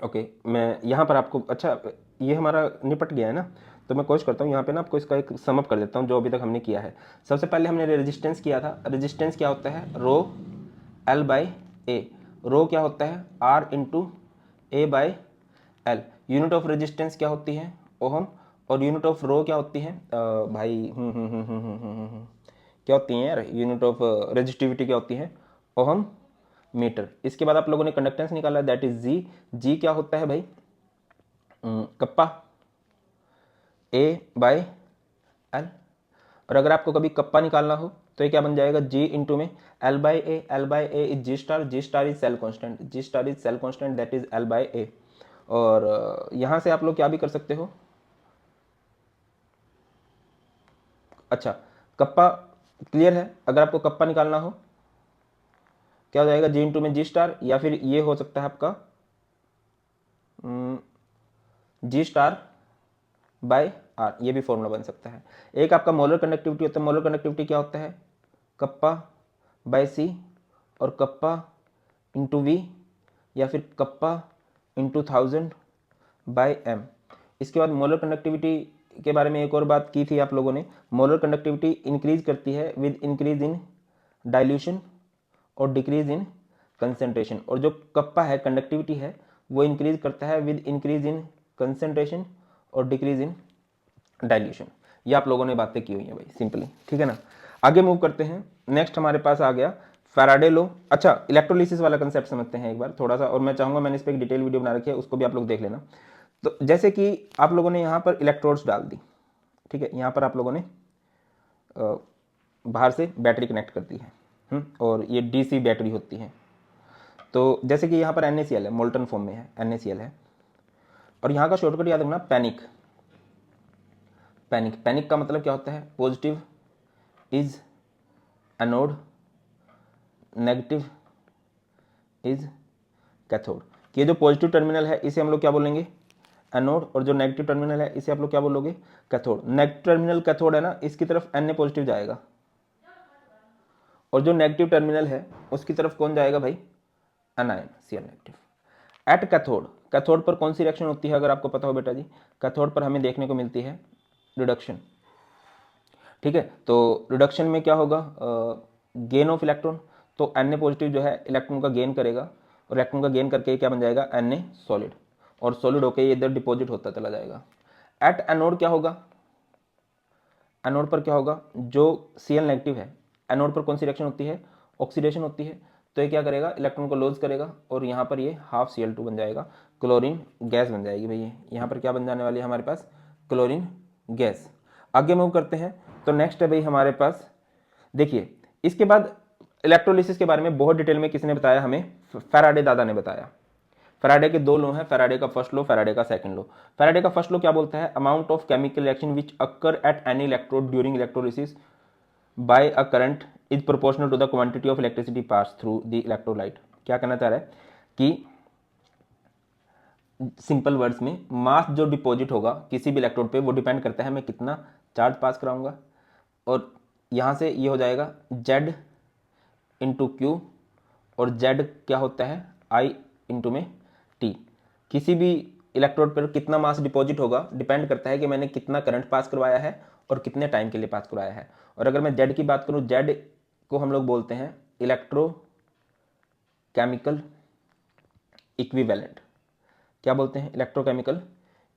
ओके, मैं यहाँ पर आपको, अच्छा ये हमारा निपट गया है ना, तो मैं कोशिश करता हूँ यहाँ पे ना आपको इसका एक समअप कर देता हूँ जो अभी तक हमने किया है। सबसे पहले हमने रेजिस्टेंस किया था। रेजिस्टेंस क्या होता है, ρL/A। रो क्या होता है, R × A/L। Unit of resistance क्या होती है, ओहम। और यूनिट ऑफ रो क्या होती है भाई, क्या होती है यार, यूनिट ऑफ रेजिस्टिविटी क्या होती है, ओहम मीटर। इसके बाद आप लोगों ने कंडक्टेंस निकाला, दैट इज जी। जी क्या होता है भाई, कप्पा A/L। और अगर आपको कभी कप्पा निकालना हो तो ये क्या बन जाएगा, G × में L/A। L/A is G star, G star is cell constant, G star is cell constant, that is L/A। और यहाँ से आप लोग क्या भी कर सकते हो, अच्छा कप्पा क्लियर है। अगर आपको कप्पा निकालना हो क्या हो जाएगा, G × में G स्टार, या फिर ये हो सकता है आपका G स्टार बाय R, ये भी फॉर्मूला बन सकता है। एक आपका मोलर कंडक्टिविटी होता है। मोलर कंडक्टिविटी क्या होता है, कप्पा बाय C और कप्पा × V, या फिर कप्पा × 1000 बाय M। इसके बाद मोलर कंडक्टिविटी के बारे में एक और बात की थी आप लोगों ने, मोलर कंडक्टिविटी इंक्रीज करती है विद इंक्रीज इन डाइल्यूशन और डिक्रीज इन कंसेंट्रेशन। और जो कप्पा है कंडक्टिविटी है वो इंक्रीज करता है विद इंक्रीज इन कंसेंट्रेशन और डिक्रीज इन डाइल्यूशन। ये आप लोगों ने बातें की हुई हैं भाई, सिंपली, ठीक है ना। आगे मूव करते हैं। नेक्स्ट हमारे पास आ गया फैराडे लॉ। अच्छा, इलेक्ट्रोलिसिस वाला कंसेप्ट समझते हैं एक बार थोड़ा सा, और मैं चाहूंगा, मैंने इस पर एक डिटेल वीडियो बना रखी है, उसको भी आप लोग देख लेना। तो जैसे कि आप लोगों ने यहाँ पर इलेक्ट्रोड्स डाल दी, ठीक है, यहाँ पर आप लोगों ने बाहर से बैटरी कनेक्ट कर दी है, और ये DC बैटरी होती है। तो जैसे कि यहाँ पर NaCl है, मोल्टन फॉर्म में है, NaCl है, और यहाँ का शॉर्टकट याद रखना, पैनिक। पैनिक, पैनिक का मतलब क्या होता है, positive is anode, negative is cathode. ये जो पॉजिटिव टर्मिनल है इसे हम लोग क्या बोलेंगे, एनोड, और जो नेगेटिव टर्मिनल है इसे आप लोग क्या बोलोगे, कैथोड। नेगेटिव टर्मिनल कैथोड है ना, इसकी तरफ Na पॉजिटिव जाएगा, और जो नेगेटिव टर्मिनल है उसकी तरफ कौन जाएगा भाई, anion, Cl negative. At cathode, cathode पर कौन सी रिएक्शन होती है, अगर आपको पता हो बेटा जी, कैथोड पर हमें देखने को मिलती है रिडक्शन। ठीक है, तो रिडक्शन में क्या होगा, गेन ऑफ इलेक्ट्रॉन। तो Na पॉजिटिव जो है इलेक्ट्रॉन का गेन करेगा, और इलेक्ट्रॉन का गेन करके क्या बन जाएगा, Na सॉलिड, और सॉलिड होकर ये इधर डिपॉजिट होता चला जाएगा। एट एनोड क्या होगा, एनोड पर क्या होगा, जो Cl नेगेटिव है, एनोड पर कौन सी रिएक्शन होती है, ऑक्सीडेशन होती है तो ये क्या करेगा, इलेक्ट्रॉन को लॉस करेगा और यहाँ पर ये हाफ Cl2 बन जाएगा, क्लोरीन गैस बन जाएगी भाई। यहाँ पर क्या बन जाने वाली है हमारे पास, क्लोरीन गैस। आगे मूव करते हैं तो नेक्स्ट है भाई हमारे पास, देखिए इसके बाद इलेक्ट्रोलिसिस के बारे में बहुत डिटेल में किसने बताया हमें, फैराडे दादा ने बताया। फैराडे के दो लॉ हैं, फैराडे का फर्स्ट लॉ, फैराडे का सेकंड लॉ। फैराडे का फर्स्ट लॉ क्या बोलता है, amount of chemical reaction which occur at any electrode during electrolysis by a current is proportional to the quantity of electricity pass through the electrolyte. क्या कहना चाह रहा है कि सिंपल वर्ड्स में मास जो डिपॉजिट होगा किसी भी इलेक्ट्रोड पे वो डिपेंड करता है मैं कितना चार्ज पास कराऊंगा, और यहाँ से ये हो जाएगा Z इंटू क्यू, और Z क्या होता है I इंटू में T। किसी भी इलेक्ट्रोड पर कितना मास डिपॉजिट होगा डिपेंड करता है कि मैंने कितना करंट पास करवाया है और कितने टाइम के लिए पास करवाया है। और अगर मैं Z की बात करूँ, Z को हम लोग बोलते हैं इलेक्ट्रोकेमिकल इक्विवेलेंट। क्या बोलते हैं, इलेक्ट्रोकेमिकल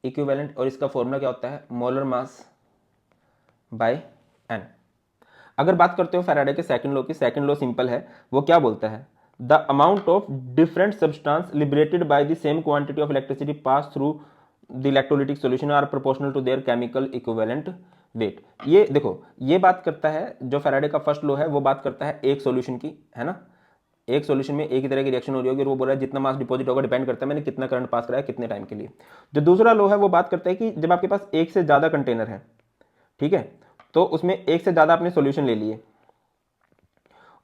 इक्विवेलेंट, और इसका फॉर्मूला क्या होता है, मोलर मास बाय एन। अगर बात करते हो फैराडे के सेकंड लॉ की, सेकंड लॉ सिंपल है, वो क्या बोलता है, the amount of different substance liberated by the same quantity of electricity pass through the electrolytic solution are proportional to their chemical equivalent weight. ये देखो ये बात करता है, जो फैराडे का फर्स्ट लॉ है वो बात करता है एक सॉल्यूशन की, है ना, एक सॉल्यूशन में एक ही तरह की रिएक्शन हो रही होगी और वो बोल रहा है जितना मास डिपॉजिट होगा डिपेंड करता है मैंने कितना करंट पास कराया कितने टाइम के लिए। जो दूसरा लॉ है वो बात करता है कि जब आपके पास एक से ज़्यादा कंटेनर है, ठीक है, तो उसमें एक से ज़्यादा आपने सॉल्यूशन ले लिए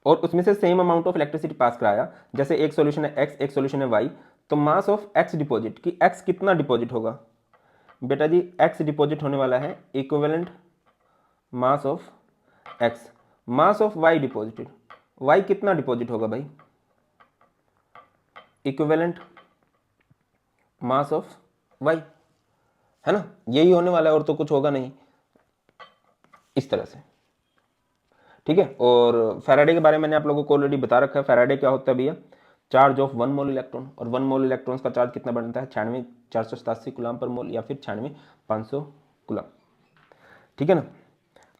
और उसमें से सेम अमाउंट ऑफ इलेक्ट्रिसिटी पास कराया, जैसे एक सॉल्यूशन है x, एक सॉल्यूशन है y, तो मास ऑफ x डिपॉजिट की x कितना डिपॉजिट होगा बेटा जी, x डिपॉजिट होने वाला है equivalent mass of x, mass of y deposited, y कितना डिपॉजिट होगा भाई, इक्विवेलेंट मास ऑफ y, है ना, यही होने वाला है और तो कुछ होगा नहीं, इस तरह से, ठीक है। और फैराडे के बारे में मैंने आप लोगों को ऑलरेडी बता रखा है। फैराडे क्या होता है भैया, चार्ज ऑफ 1 मोल इलेक्ट्रॉन, और 1 मोल इलेक्ट्रॉन्स का चार्ज कितना बनता है 96,487 कूलम पर मोल या फिर 96,500 कूलम, ठीक है ना।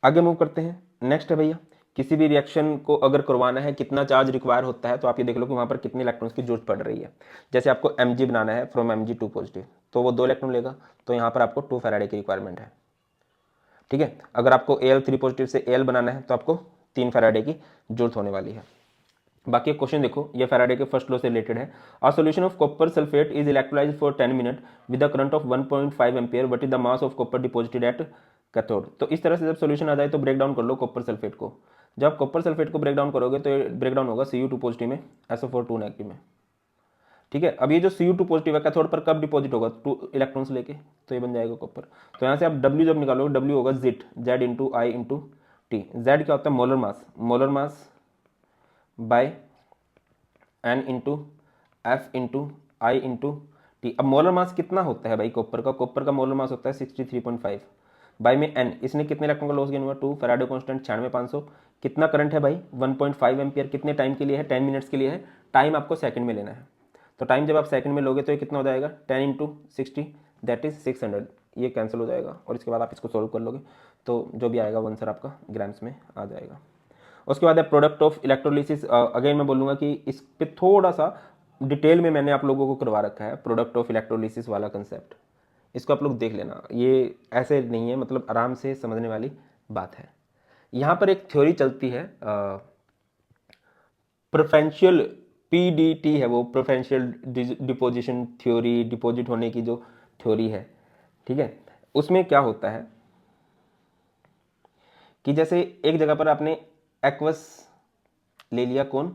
आगे मूव करते हैं, नेक्स्ट है भैया, किसी भी रिएक्शन को अगर करवाना है कितना चार्ज रिक्वायर होता है, तो आप ये देख लो कि वहाँ पर कितने इलेक्ट्रॉन्स की जरूरत पड़ रही है। जैसे आपको Mg बनाना है फ्रॉम Mg2 पॉजिटिव, तो वो 2 इलेक्ट्रॉन लेगा, तो यहाँ पर आपको 2 फैराडे की रिक्वायरमेंट है, ठीक है। अगर आपको Al3 पॉजिटिव से Al बनाना है तो आपको 3 फैराडे की जरूरत होने वाली है। बाकी क्वेश्चन देखो, ये फैराडे के फर्स्ट लॉ से रिलेटेड है। A solution of copper sulphate is electrolysed for 10 minute with a current of 1.5 ampere, what is the mass of copper deposited at cathode. तो इस तरह से जब सॉल्यूशन आ जाए तो ब्रेक डाउन कर लो कॉपर सल्फेट को। जब कॉपर सल्फेट को ब्रेक डाउन करोगे तो ये ब्रेक डाउन होगा Cu2 पॉजिटिव में, SO4 2 नेगेटिव में, ठीक है। अब ये जो Cu2 पॉजिटिव है कैथोड पर कब डिपॉजिट होगा, 2 इलेक्ट्रॉन्स लेके, तो ये बन जाएगा कॉपर। तो यहाँ से आप W जब निकालोगे, W होगा Z into I into T। Z क्या होता है, molar mass, molar mass by N into F into I into T। अब मोलर मास कितना होता है भाई कॉपर का, कॉपर का मोलर मास होता है 63.5 बाई में N, इसने कितने इलेक्ट्रॉन का लॉस गेन हुआ 2, फैराडे कांस्टेंट 96,500, कितना करंट है भाई 1.5 एम्पियर, कितने टाइम के लिए है 10 मिनट्स के लिए है, टाइम आपको सेकंड में लेना है। तो टाइम जब आप सेकंड में लोगे तो ये कितना हो जाएगा 10 इंटू 60 दैट इज 600, ये कैंसिल हो जाएगा और इसके बाद आप इसको सोल्व कर लोगे तो जो भी आएगा वो आंसर आपका ग्राम्स में आ जाएगा। उसके बाद है प्रोडक्ट ऑफ इलेक्ट्रोलिसिस। अगेन मैं बोलूँगा कि इस पे थोड़ा सा डिटेल में मैंने आप लोगों को करवा रखा है प्रोडक्ट ऑफ इलेक्ट्रोलिसिस वाला कंसेप्ट, इसको आप लोग देख लेना, ये ऐसे नहीं है, मतलब आराम से समझने वाली बात है। यहाँ पर एक थ्योरी चलती है प्रेफरेंशियल PDT है, वो प्रेफरेंशियल डिपोजिशन थ्योरी, डिपॉजिट होने की जो थ्योरी है, ठीक है। उसमें क्या होता है कि जैसे एक जगह पर आपने एक्वस ले लिया, कौन,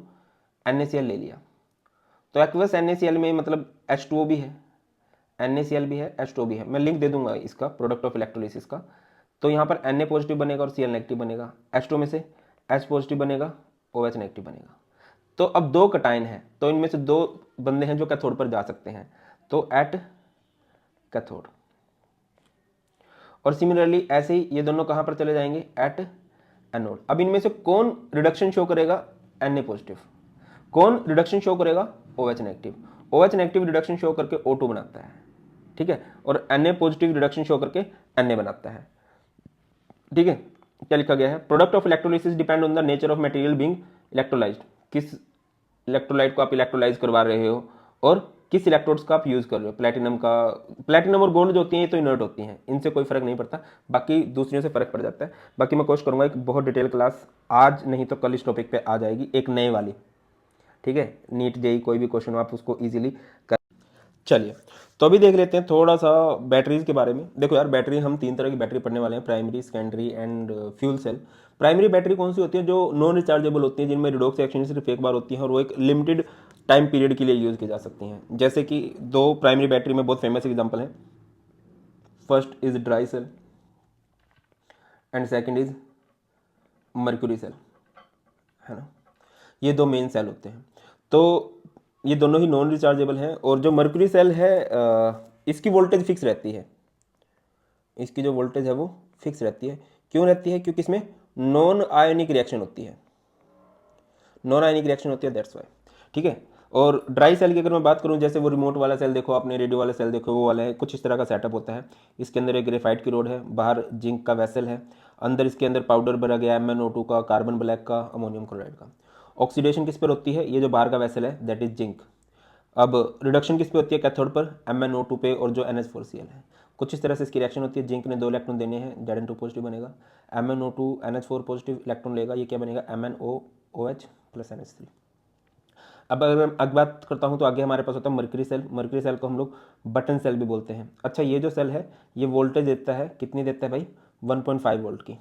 NaCl ले लिया, तो एक्वस NaCl में मतलब H2O भी है, NaCl भी है, H2O भी है, मैं लिंक दे दूंगा इसका प्रोडक्ट ऑफ इलेक्ट्रोलिसिस का। तो यहाँ पर Na पॉजिटिव बनेगा और Cl नेगेटिव बनेगा, H2O में से H पॉजिटिव बनेगा, OH नेगेटिव बनेगा। तो अब 2 कटायन है, तो इनमें से 2 बंदे हैं जो कैथोड पर जा सकते हैं, तो एट कैथोड, और सिमिलरली ऐसे ही ये दोनों कहाँ पर चले जाएंगे, एट एनोड। अब इनमें से कौन रिडक्शन शो करेगा, Na पॉजिटिव, कौन रिडक्शन शो करेगा, OH negative. OH negative reduction show करके O2 बनाता है, ठीक है, और Na पॉजिटिव रिडक्शन शो करके Na बनाता है, ठीक है। क्या लिखा गया है, product of electrolysis depend on the nature of material being electrolysed. किस इलेक्ट्रोलाइट को आप इलेक्ट्रोलाइज करवा रहे हो और किस इलेक्ट्रोड्स का आप यूज़ कर रहे हो। प्लेटिनम और गोल्ड जो होती हैं ये तो इनर्ट होती हैं, इनसे कोई फर्क नहीं पड़ता, बाकी दूसरियों से फर्क पड़ जाता है। बाकी मैं कोशिश करूंगा एक बहुत डिटेल क्लास आज नहीं तो कल इस टॉपिक पे आ जाएगी, एक नए वाली, ठीक है। नीट जेई कोई भी क्वेश्चन हो आप उसको ईजिली कर। चलिए तो अभी देख लेते हैं थोड़ा सा बैटरीज के बारे में। देखो यार, बैटरी हम 3 तरह की बैटरी पढ़ने वाले हैं, primary, secondary and fuel cell. Primary battery कौन सी होती है? जो नॉन रिचार्जेबल होती है, जिनमें रिडॉक्स रिएक्शन सिर्फ एक बार होती है और वो एक लिमिटेड टाइम पीरियड के लिए यूज़ की जा सकती हैं। जैसे कि 2 प्राइमरी बैटरी में बहुत फेमस एग्जाम्पल है, first is dry cell and second is mercury cell, है ना। ये 2 मेन सेल होते हैं, तो ये दोनों ही नॉन रिचार्जेबल हैं। और जो मर्क्यूरी सेल है इसकी वोल्टेज फिक्स रहती है, इसकी जो वोल्टेज है वो फिक्स रहती है। क्यों रहती है? क्योंकि इसमें नॉन आयोनिक रिएक्शन होती है, नॉन आयोनिक रिएक्शन होती है, दैट्स वाई, ठीक है। और ड्राई सेल की अगर मैं बात करूं, जैसे वो रिमोट वाला सेल देखो आपने, रेडियो वाला सेल देखो, वो वाला है, कुछ इस तरह का सेटअप होता है। इसके अंदर एक ग्रेफाइट की रोड है, बाहर जिंक का वेसल है, अंदर इसके अंदर पाउडर भरा गया MnO2 का, कार्बन ब्लैक का, अमोनियम क्लोराइड का। ऑक्सीडेशन किस पर होती है? ये जो बाहर का वेसल है दैट इज जिंक। अब रिडक्शन किस पे होती है? कैथोड पर, MnO2 पे, और जो NH4Cl है। कुछ इस तरह से इसकी रिएक्शन होती है। जिंक ने 2 इलेक्ट्रॉन देने हैं, Zn2 पॉजिटिव बनेगा, MnO2 NH4 पॉजिटिव इलेक्ट्रॉन लेगा, ये क्या बनेगा? MnOOH plus NH3। अब अगर मैं आगे बात करता हूँ तो आगे हमारे पास होता है मर्क्यूरी सेल। मर्क्यूरी सेल को हम लोग बटन सेल भी बोलते हैं। अच्छा, ये जो सेल है ये वोल्टेज देता है, कितनी देता है भाई? 1.5 वोल्ट की,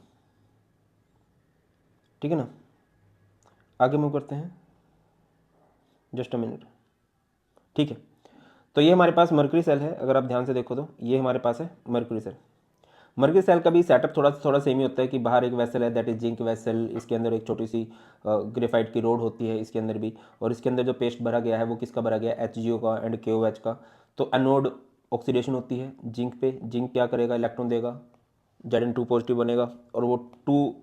ठीक है ना। आगे मूव करते हैं, जस्ट अ मिनट, ठीक है। तो ये हमारे पास मर्क्यूरी सेल है, अगर आप ध्यान से देखो तो ये हमारे पास है मर्क्यूरी सेल। मर्क्यूरी सेल का भी सेटअप थोड़ा सेम ही होता है कि बाहर एक वेसल है दैट इज जिंक वेसल, इसके अंदर एक छोटी सी ग्रेफाइट की रोड होती है इसके अंदर भी, और इसके अंदर जो पेस्ट भरा गया है वो किसका भरा गया है? HgO का एंड KOH का। तो एनोड ऑक्सीडेशन होती है जिंक पे, जिंक क्या करेगा? इलेक्ट्रॉन देगा, Zn2 पॉजिटिव बनेगा, और वो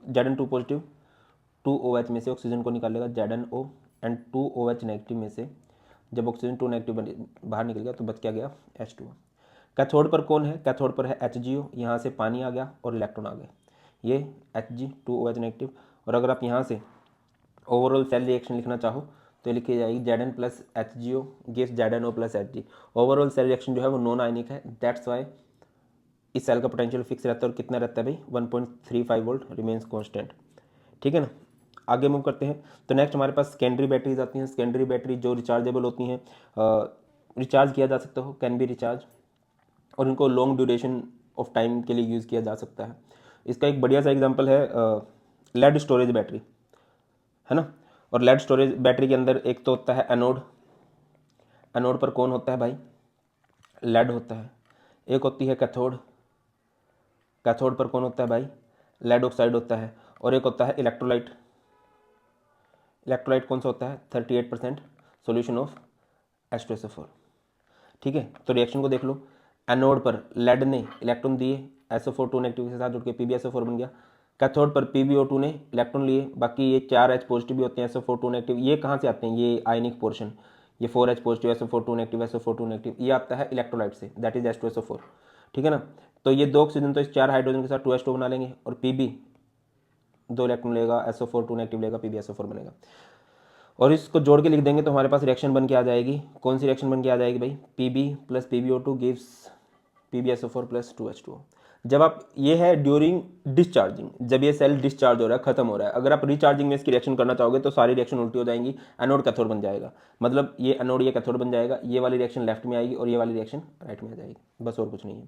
Zn2 पॉजिटिव 2OH में से ऑक्सीजन को निकालेगा ZnO, एंड 2OH नेगेटिव में से जब ऑक्सीजन 2 नेगेटिव बाहर निकल गया तो बच क्या गया? H2। कैथोड पर कौन है? कैथोड पर है HgO, यहाँ से पानी आ गया और इलेक्ट्रॉन आ गए, ये Hg 2OH नेगेटिव। और अगर आप यहाँ से ओवरऑल सेल रिएक्शन लिखना चाहो तो ये लिखी जाएगी Zn plus HgO gives ZnO plus Hg। Overall cell reaction जो है वो नॉन आयनिक है, दैट्स वाई इस सेल का पोटेंशियल फिक्स रहता है। और कितना रहता है भाई? 1.35 वोल्ट रिमेन्स कॉन्स्टेंट, ठीक है ना। आगे मूव करते हैं तो नेक्स्ट हमारे पास सेकेंडरी बैटरीज आती हैं। सेकेंडरी बैटरी जो रिचार्जेबल होती हैं, रिचार्ज किया जा सकता हो, कैन बी रिचार्ज, और इनको लॉन्ग ड्यूरेशन ऑफ टाइम के लिए यूज़ किया जा सकता है। इसका एक बढ़िया सा एग्जांपल है लेड स्टोरेज बैटरी, है ना। और लेड स्टोरेज बैटरी के अंदर एक तो होता है एनोड, एनोड पर कौन होता है भाई? लेड होता है। एक होती है कैथोड, कैथोड पर कौन होता है भाई? लेड ऑक्साइड होता है। और एक होता है इलेक्ट्रोलाइट, इलेक्ट्रोलाइट कौन सा होता है? 38% सोल्यूशन ऑफ H2SO4, ठीक है। तो रिएक्शन को देख लो, एनोड पर लेड ने इलेक्ट्रॉन दिए, SO4 2 नेगेटिव के साथ जुड़ के PbSO4 बन गया। कैथोड पर PbO2 ने इलेक्ट्रॉन लिए, बाकी ये 4H पॉजिटिव भी होते हैं, SO4 2 नेगेटिव। ये कहाँ से आते हैं? ये आयनिक पोर्शन, ये 4H positive, SO4 2 negative, SO4 2 negative, ये आता है इलेक्ट्रोलाइट से, दैट इज H2SO4, ठीक है ना। तो ये 2 ऑक्सीजन तो इस 4 हाइड्रोजन के साथ 2H2 बना लेंगे, और Pb 2 इलेक्ट्रॉन लेगा, SO4 2 नेगेटिव लेगा, PbSO4 बनेगा। और इसको जोड़ के लिख देंगे तो हमारे पास रिएक्शन बन के आ जाएगी। कौन सी रिएक्शन बन के आ जाएगी भाई? Pb plus PbO2 gives PbSO4 plus 2H2O। जब आप, ये है ड्यूरिंग डिस्चार्जिंग, जब ये सेल डिस्चार्ज हो रहा है, खत्म हो रहा है। अगर आप रिचार्जिंग में इसकी रिएक्शन करना चाहोगे तो सारी रिएक्शन उल्टी हो जाएंगी, एनोड कैथोड बन जाएगा, मतलब ये एनोड ये कैथोड बन जाएगा, ये वाली रिएक्शन लेफ्ट में आएगी और ये वाली रिएक्शन राइट में आ जाएगी, बस और कुछ नहीं है।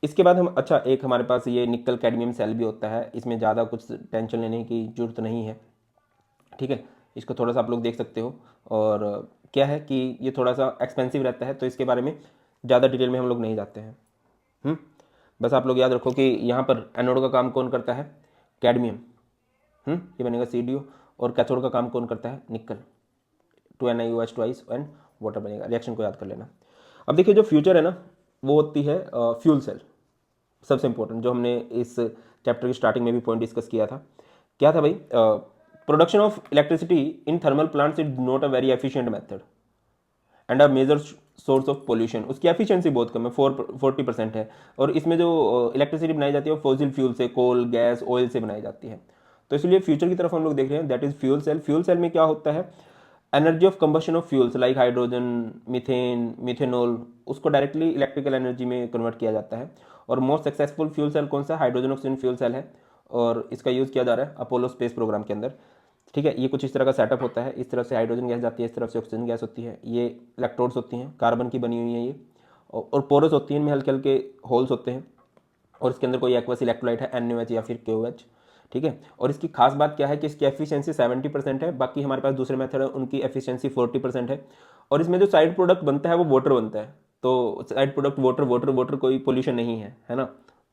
इसके बाद हम, अच्छा एक हमारे पास ये निकल कैडमियम सेल भी होता है, इसमें ज़्यादा कुछ टेंशन लेने की जरूरत नहीं है, ठीक है। इसको थोड़ा सा आप लोग देख सकते हो। और क्या है कि ये थोड़ा सा एक्सपेंसिव रहता है, तो इसके बारे में ज़्यादा डिटेल में हम लोग नहीं जाते हैं। बस आप लोग याद रखो कि यहाँ पर एनोड का काम कौन करता है? कैडमियम, ये बनेगा CdO। और कैथोड का काम कौन करता है? निकल, 2NiOH ट्वाइस एंड वाटर बनेगा। रिएक्शन को याद कर लेना। अब देखिए जो फ्यूचर है ना, वो होती है फ्यूल सेल, सबसे इंपॉर्टेंट, जो हमने इस चैप्टर की स्टार्टिंग में भी पॉइंट डिस्कस किया था। क्या था भाई? Production of electricity in thermal plants is not a very efficient method and a major source of pollution. उसकी एफिशिएंसी बहुत कम है, 40% है। और इसमें जो इलेक्ट्रिसिटी बनाई जाती है वो फॉसिल फ्यूल से, कोल, गैस, ऑयल से बनाई जाती है। तो इसलिए फ्यूचर की तरफ हम लोग देख रहे हैं, that is fuel cell. Fuel cell में क्या होता है? Energy of combustion of fuels like hydrogen, methane, methanol, उसको डायरेक्टली इलेक्ट्रिकल एनर्जी में कन्वर्ट किया जाता है। और मोस्ट सक्सेसफुल फ्यूल सेल कौन सा? हाइड्रोजन ऑक्सीजन फ्यूल सेल है, और इसका यूज़ किया जा रहा है अपोलो स्पेस प्रोग्राम के अंदर। ठीक है, ये कुछ इस तरह का सेटअप होता है। इस तरफ से हाइड्रोजन गैस जाती है, इस तरफ से ऑक्सीजन गैस होती है। ये इलेक्ट्रोड्स होती हैं, कार्बन की बनी हुई हैं ये, और पोरस होती हैं, इनमें हल्के हल्के होल्स होते हैं, और इसके अंदर कोई एक्वस इलेक्ट्रोलाइट है, NaOH या फिर KOH। ठीक है, और इसकी खास बात क्या है कि इसकी एफिशिएंसी 70% है। बाकी हमारे पास दूसरे मेथड है, उनकी एफिशिएंसी 40% है। और इसमें जो साइड प्रोडक्ट बनता है वो वाटर बनता है। तो side product water water water, कोई पोल्यूशन नहीं है ना,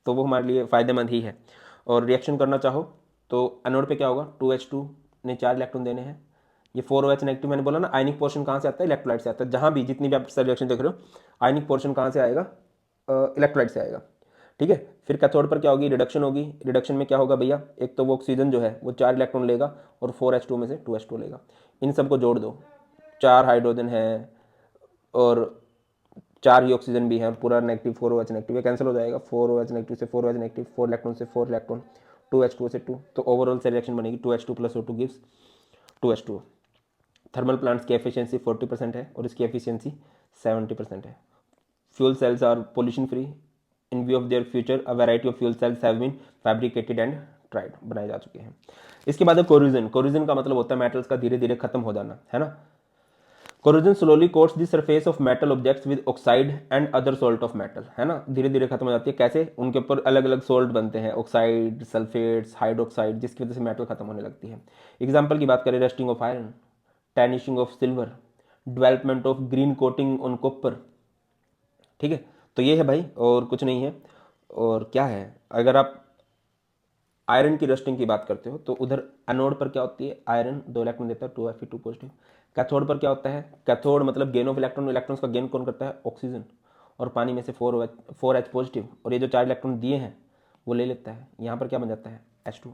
तो वो हमारे लिए फ़ायदेमंद ही है। और रिएक्शन करना चाहो तो एनोड पे क्या होगा? 2H2 ने 4 इलेक्ट्रॉन देने हैं। ये 4OH नेगेटिव, मैंने बोला ना, आयनिक पोर्शन कहाँ से आता है? इलेक्ट्रोलाइट से आता है। जहाँ भी जितनी भी आप रिएक्शन देख रहे हो, आयनिक पोर्शन कहाँ से आएगा? इलेक्ट्रोलाइट से आएगा। ठीक है, फिर कैथोड पर क्या होगी? रिडक्शन होगी। रिडक्शन में क्या होगा भैया? एक तो वो ऑक्सीजन जो है वो 4 इलेक्ट्रॉन लेगा और 4H2 में से 2H2 लेगा। इन सबको जोड़ दो, 4 हाइड्रोजन है और 4 ही ऑक्सीजन भी है, पूरा नेगेटिव 4OH नेगेटिव, ये कैंसिल हो जाएगा। 4OH नेगेटिव से 4OH नेगेटिव, 4 इलेक्ट्रॉन से 4 इलेक्ट्रॉन, 2H2 से 2, तो ओवरऑल से रिएक्शन बनेगी 2H2 plus O2 gives 2H2। Thermal plants की एफिशिएंसी 40% है और इसकी एफिशिएंसी 70% है। Fuel cells are pollution free. In view of their future a variety of fuel cells have been fabricated and tried, बनाए जा चुके हैं। इसके बाद है कोरोजन। कोरोजन का मतलब होता है मेटल्स का धीरे धीरे खत्म हो जाना, है ना। Corrosion slowly quotes the surface of metal objects with oxide and other salt of metal, है ना, धीरे धीरे खत्म हो जाती है। कैसे? उनके ऊपर अलग अलग सोल्ट बनते हैं, ऑक्साइड, सल्फेट्स, हाइड्रोक्साइड, जिसकी वजह से मेटल खत्म होने लगती है। एग्जाम्पल की बात करें, rusting of iron, tarnishing of silver, development of green coating on copper. ठीक है, तो ये है भाई, और कुछ नहीं है। और क्या है, अगर आप आयरन की रस्टिंग की बात करते हो तो उधर एनोड पर क्या होती है? आयरन 2 इलेक्ट्रॉन देता है, 2Fe2 पॉजिटिव। कैथोड पर क्या होता है? कैथोड मतलब गेन ऑफ इलेक्ट्रॉन, इलेक्ट्रॉन्स का गेन कौन करता है? ऑक्सीजन, और पानी में से 4H पॉजिटिव, और ये जो 4 इलेक्ट्रॉन दिए हैं वो ले लेता है। यहाँ पर क्या बन जाता है? H2।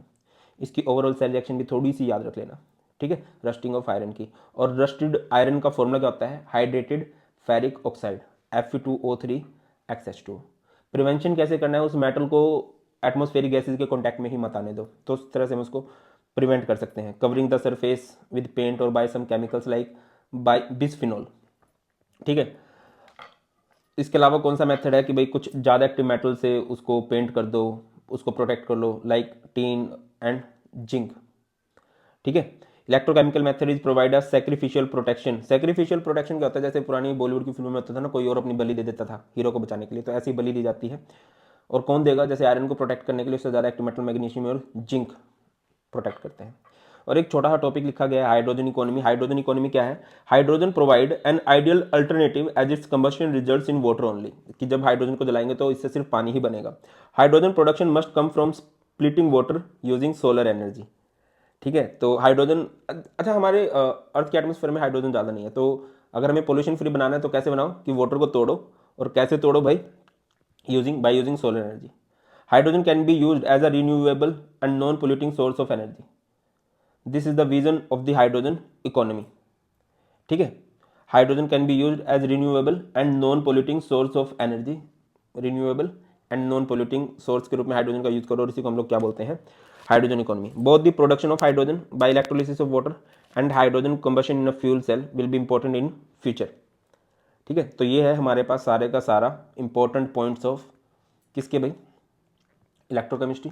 इसकी ओवरऑल सेल रिएक्शन भी थोड़ी सी याद रख लेना। ठीक है, रस्टिंग ऑफ आयरन की। और रस्टेड आयरन का फॉर्मूला क्या होता है? Hydrated ferric oxide, Fe2O3 XH2। Prevention कैसे करना है? उस मेटल को एटमॉस्फेरिक गैसेज के कांटेक्ट में ही मत आने दो, तो उस तरह से हम उसको प्रिवेंट कर सकते हैं। Covering the surface with paint और by some chemicals like by bisphenol. ठीक है, इसके अलावा कौन सा मेथड है कि भाई कुछ ज़्यादा एक्टिव मेटल से उसको पेंट कर दो, उसको प्रोटेक्ट कर लो, लाइक टीन एंड जिंक। ठीक है, electrochemical method is provide a sacrificial protection. Sacrificial protection क्या होता है? जैसे पुरानी बॉलीवुड की फिल्मों में होता था ना, कोई और अपनी बलि दे देता था हीरो को बचाने के लिए, तो ऐसी बलि दी जाती है। और कौन देगा? जैसे आयरन को प्रोटेक्ट करने के लिए उससे ज़्यादा एक्टिव मेटल मैग्नीशियम और जिंक प्रोटेक्ट करते हैं। और एक छोटा सा टॉपिक लिखा गया है, हाइड्रोजन इकोनॉमी। हाइड्रोजन इकोनॉमी क्या है? Hydrogen provide an ideal alternative as its combustion results in water only, कि जब हाइड्रोजन को जलाएंगे तो इससे सिर्फ पानी ही बनेगा। Hydrogen production must come from splitting water using solar energy. ठीक है, तो हाइड्रोजन, अच्छा, हमारे अर्थ के एटमोस्फेयर में हाइड्रोजन ज़्यादा नहीं है, तो अगर हमें पोल्यूशन फ्री बनाना है तो कैसे बनाओ? कि वाटर को तोड़ो, और कैसे तोड़ो भाई? Using solar energy. Hydrogen can be used as a renewable and non polluting source of energy. This is the vision of the hydrogen economy. ठीक है, hydrogen can be used as renewable and non polluting source of energy. Renewable and non polluting source के रूप में hydrogen का use करो, और इसी को हम लोग क्या बोलते हैं? Hydrogen economy. Both the production of hydrogen by electrolysis of water and hydrogen combustion in a fuel cell will be important in future. ठीक है, तो ये है हमारे पास सारे का सारा इंपॉर्टेंट पॉइंट्स ऑफ किसके भाई? इलेक्ट्रोकेमिस्ट्री।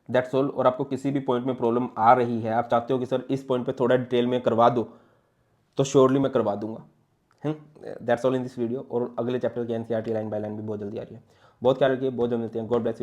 That's all. और आपको किसी भी पॉइंट में प्रॉब्लम आ रही है, आप चाहते हो कि सर इस पॉइंट पे थोड़ा डिटेल में करवा दो, तो श्योरली मैं करवा दूंगा। That's all in this video. और अगले चैप्टर की NCERT लाइन बाय लाइन भी बहुत जल्दी आ रही है। बहुत ख्याल रखिए, बहुत जल्द मिलते हैं। God bless you.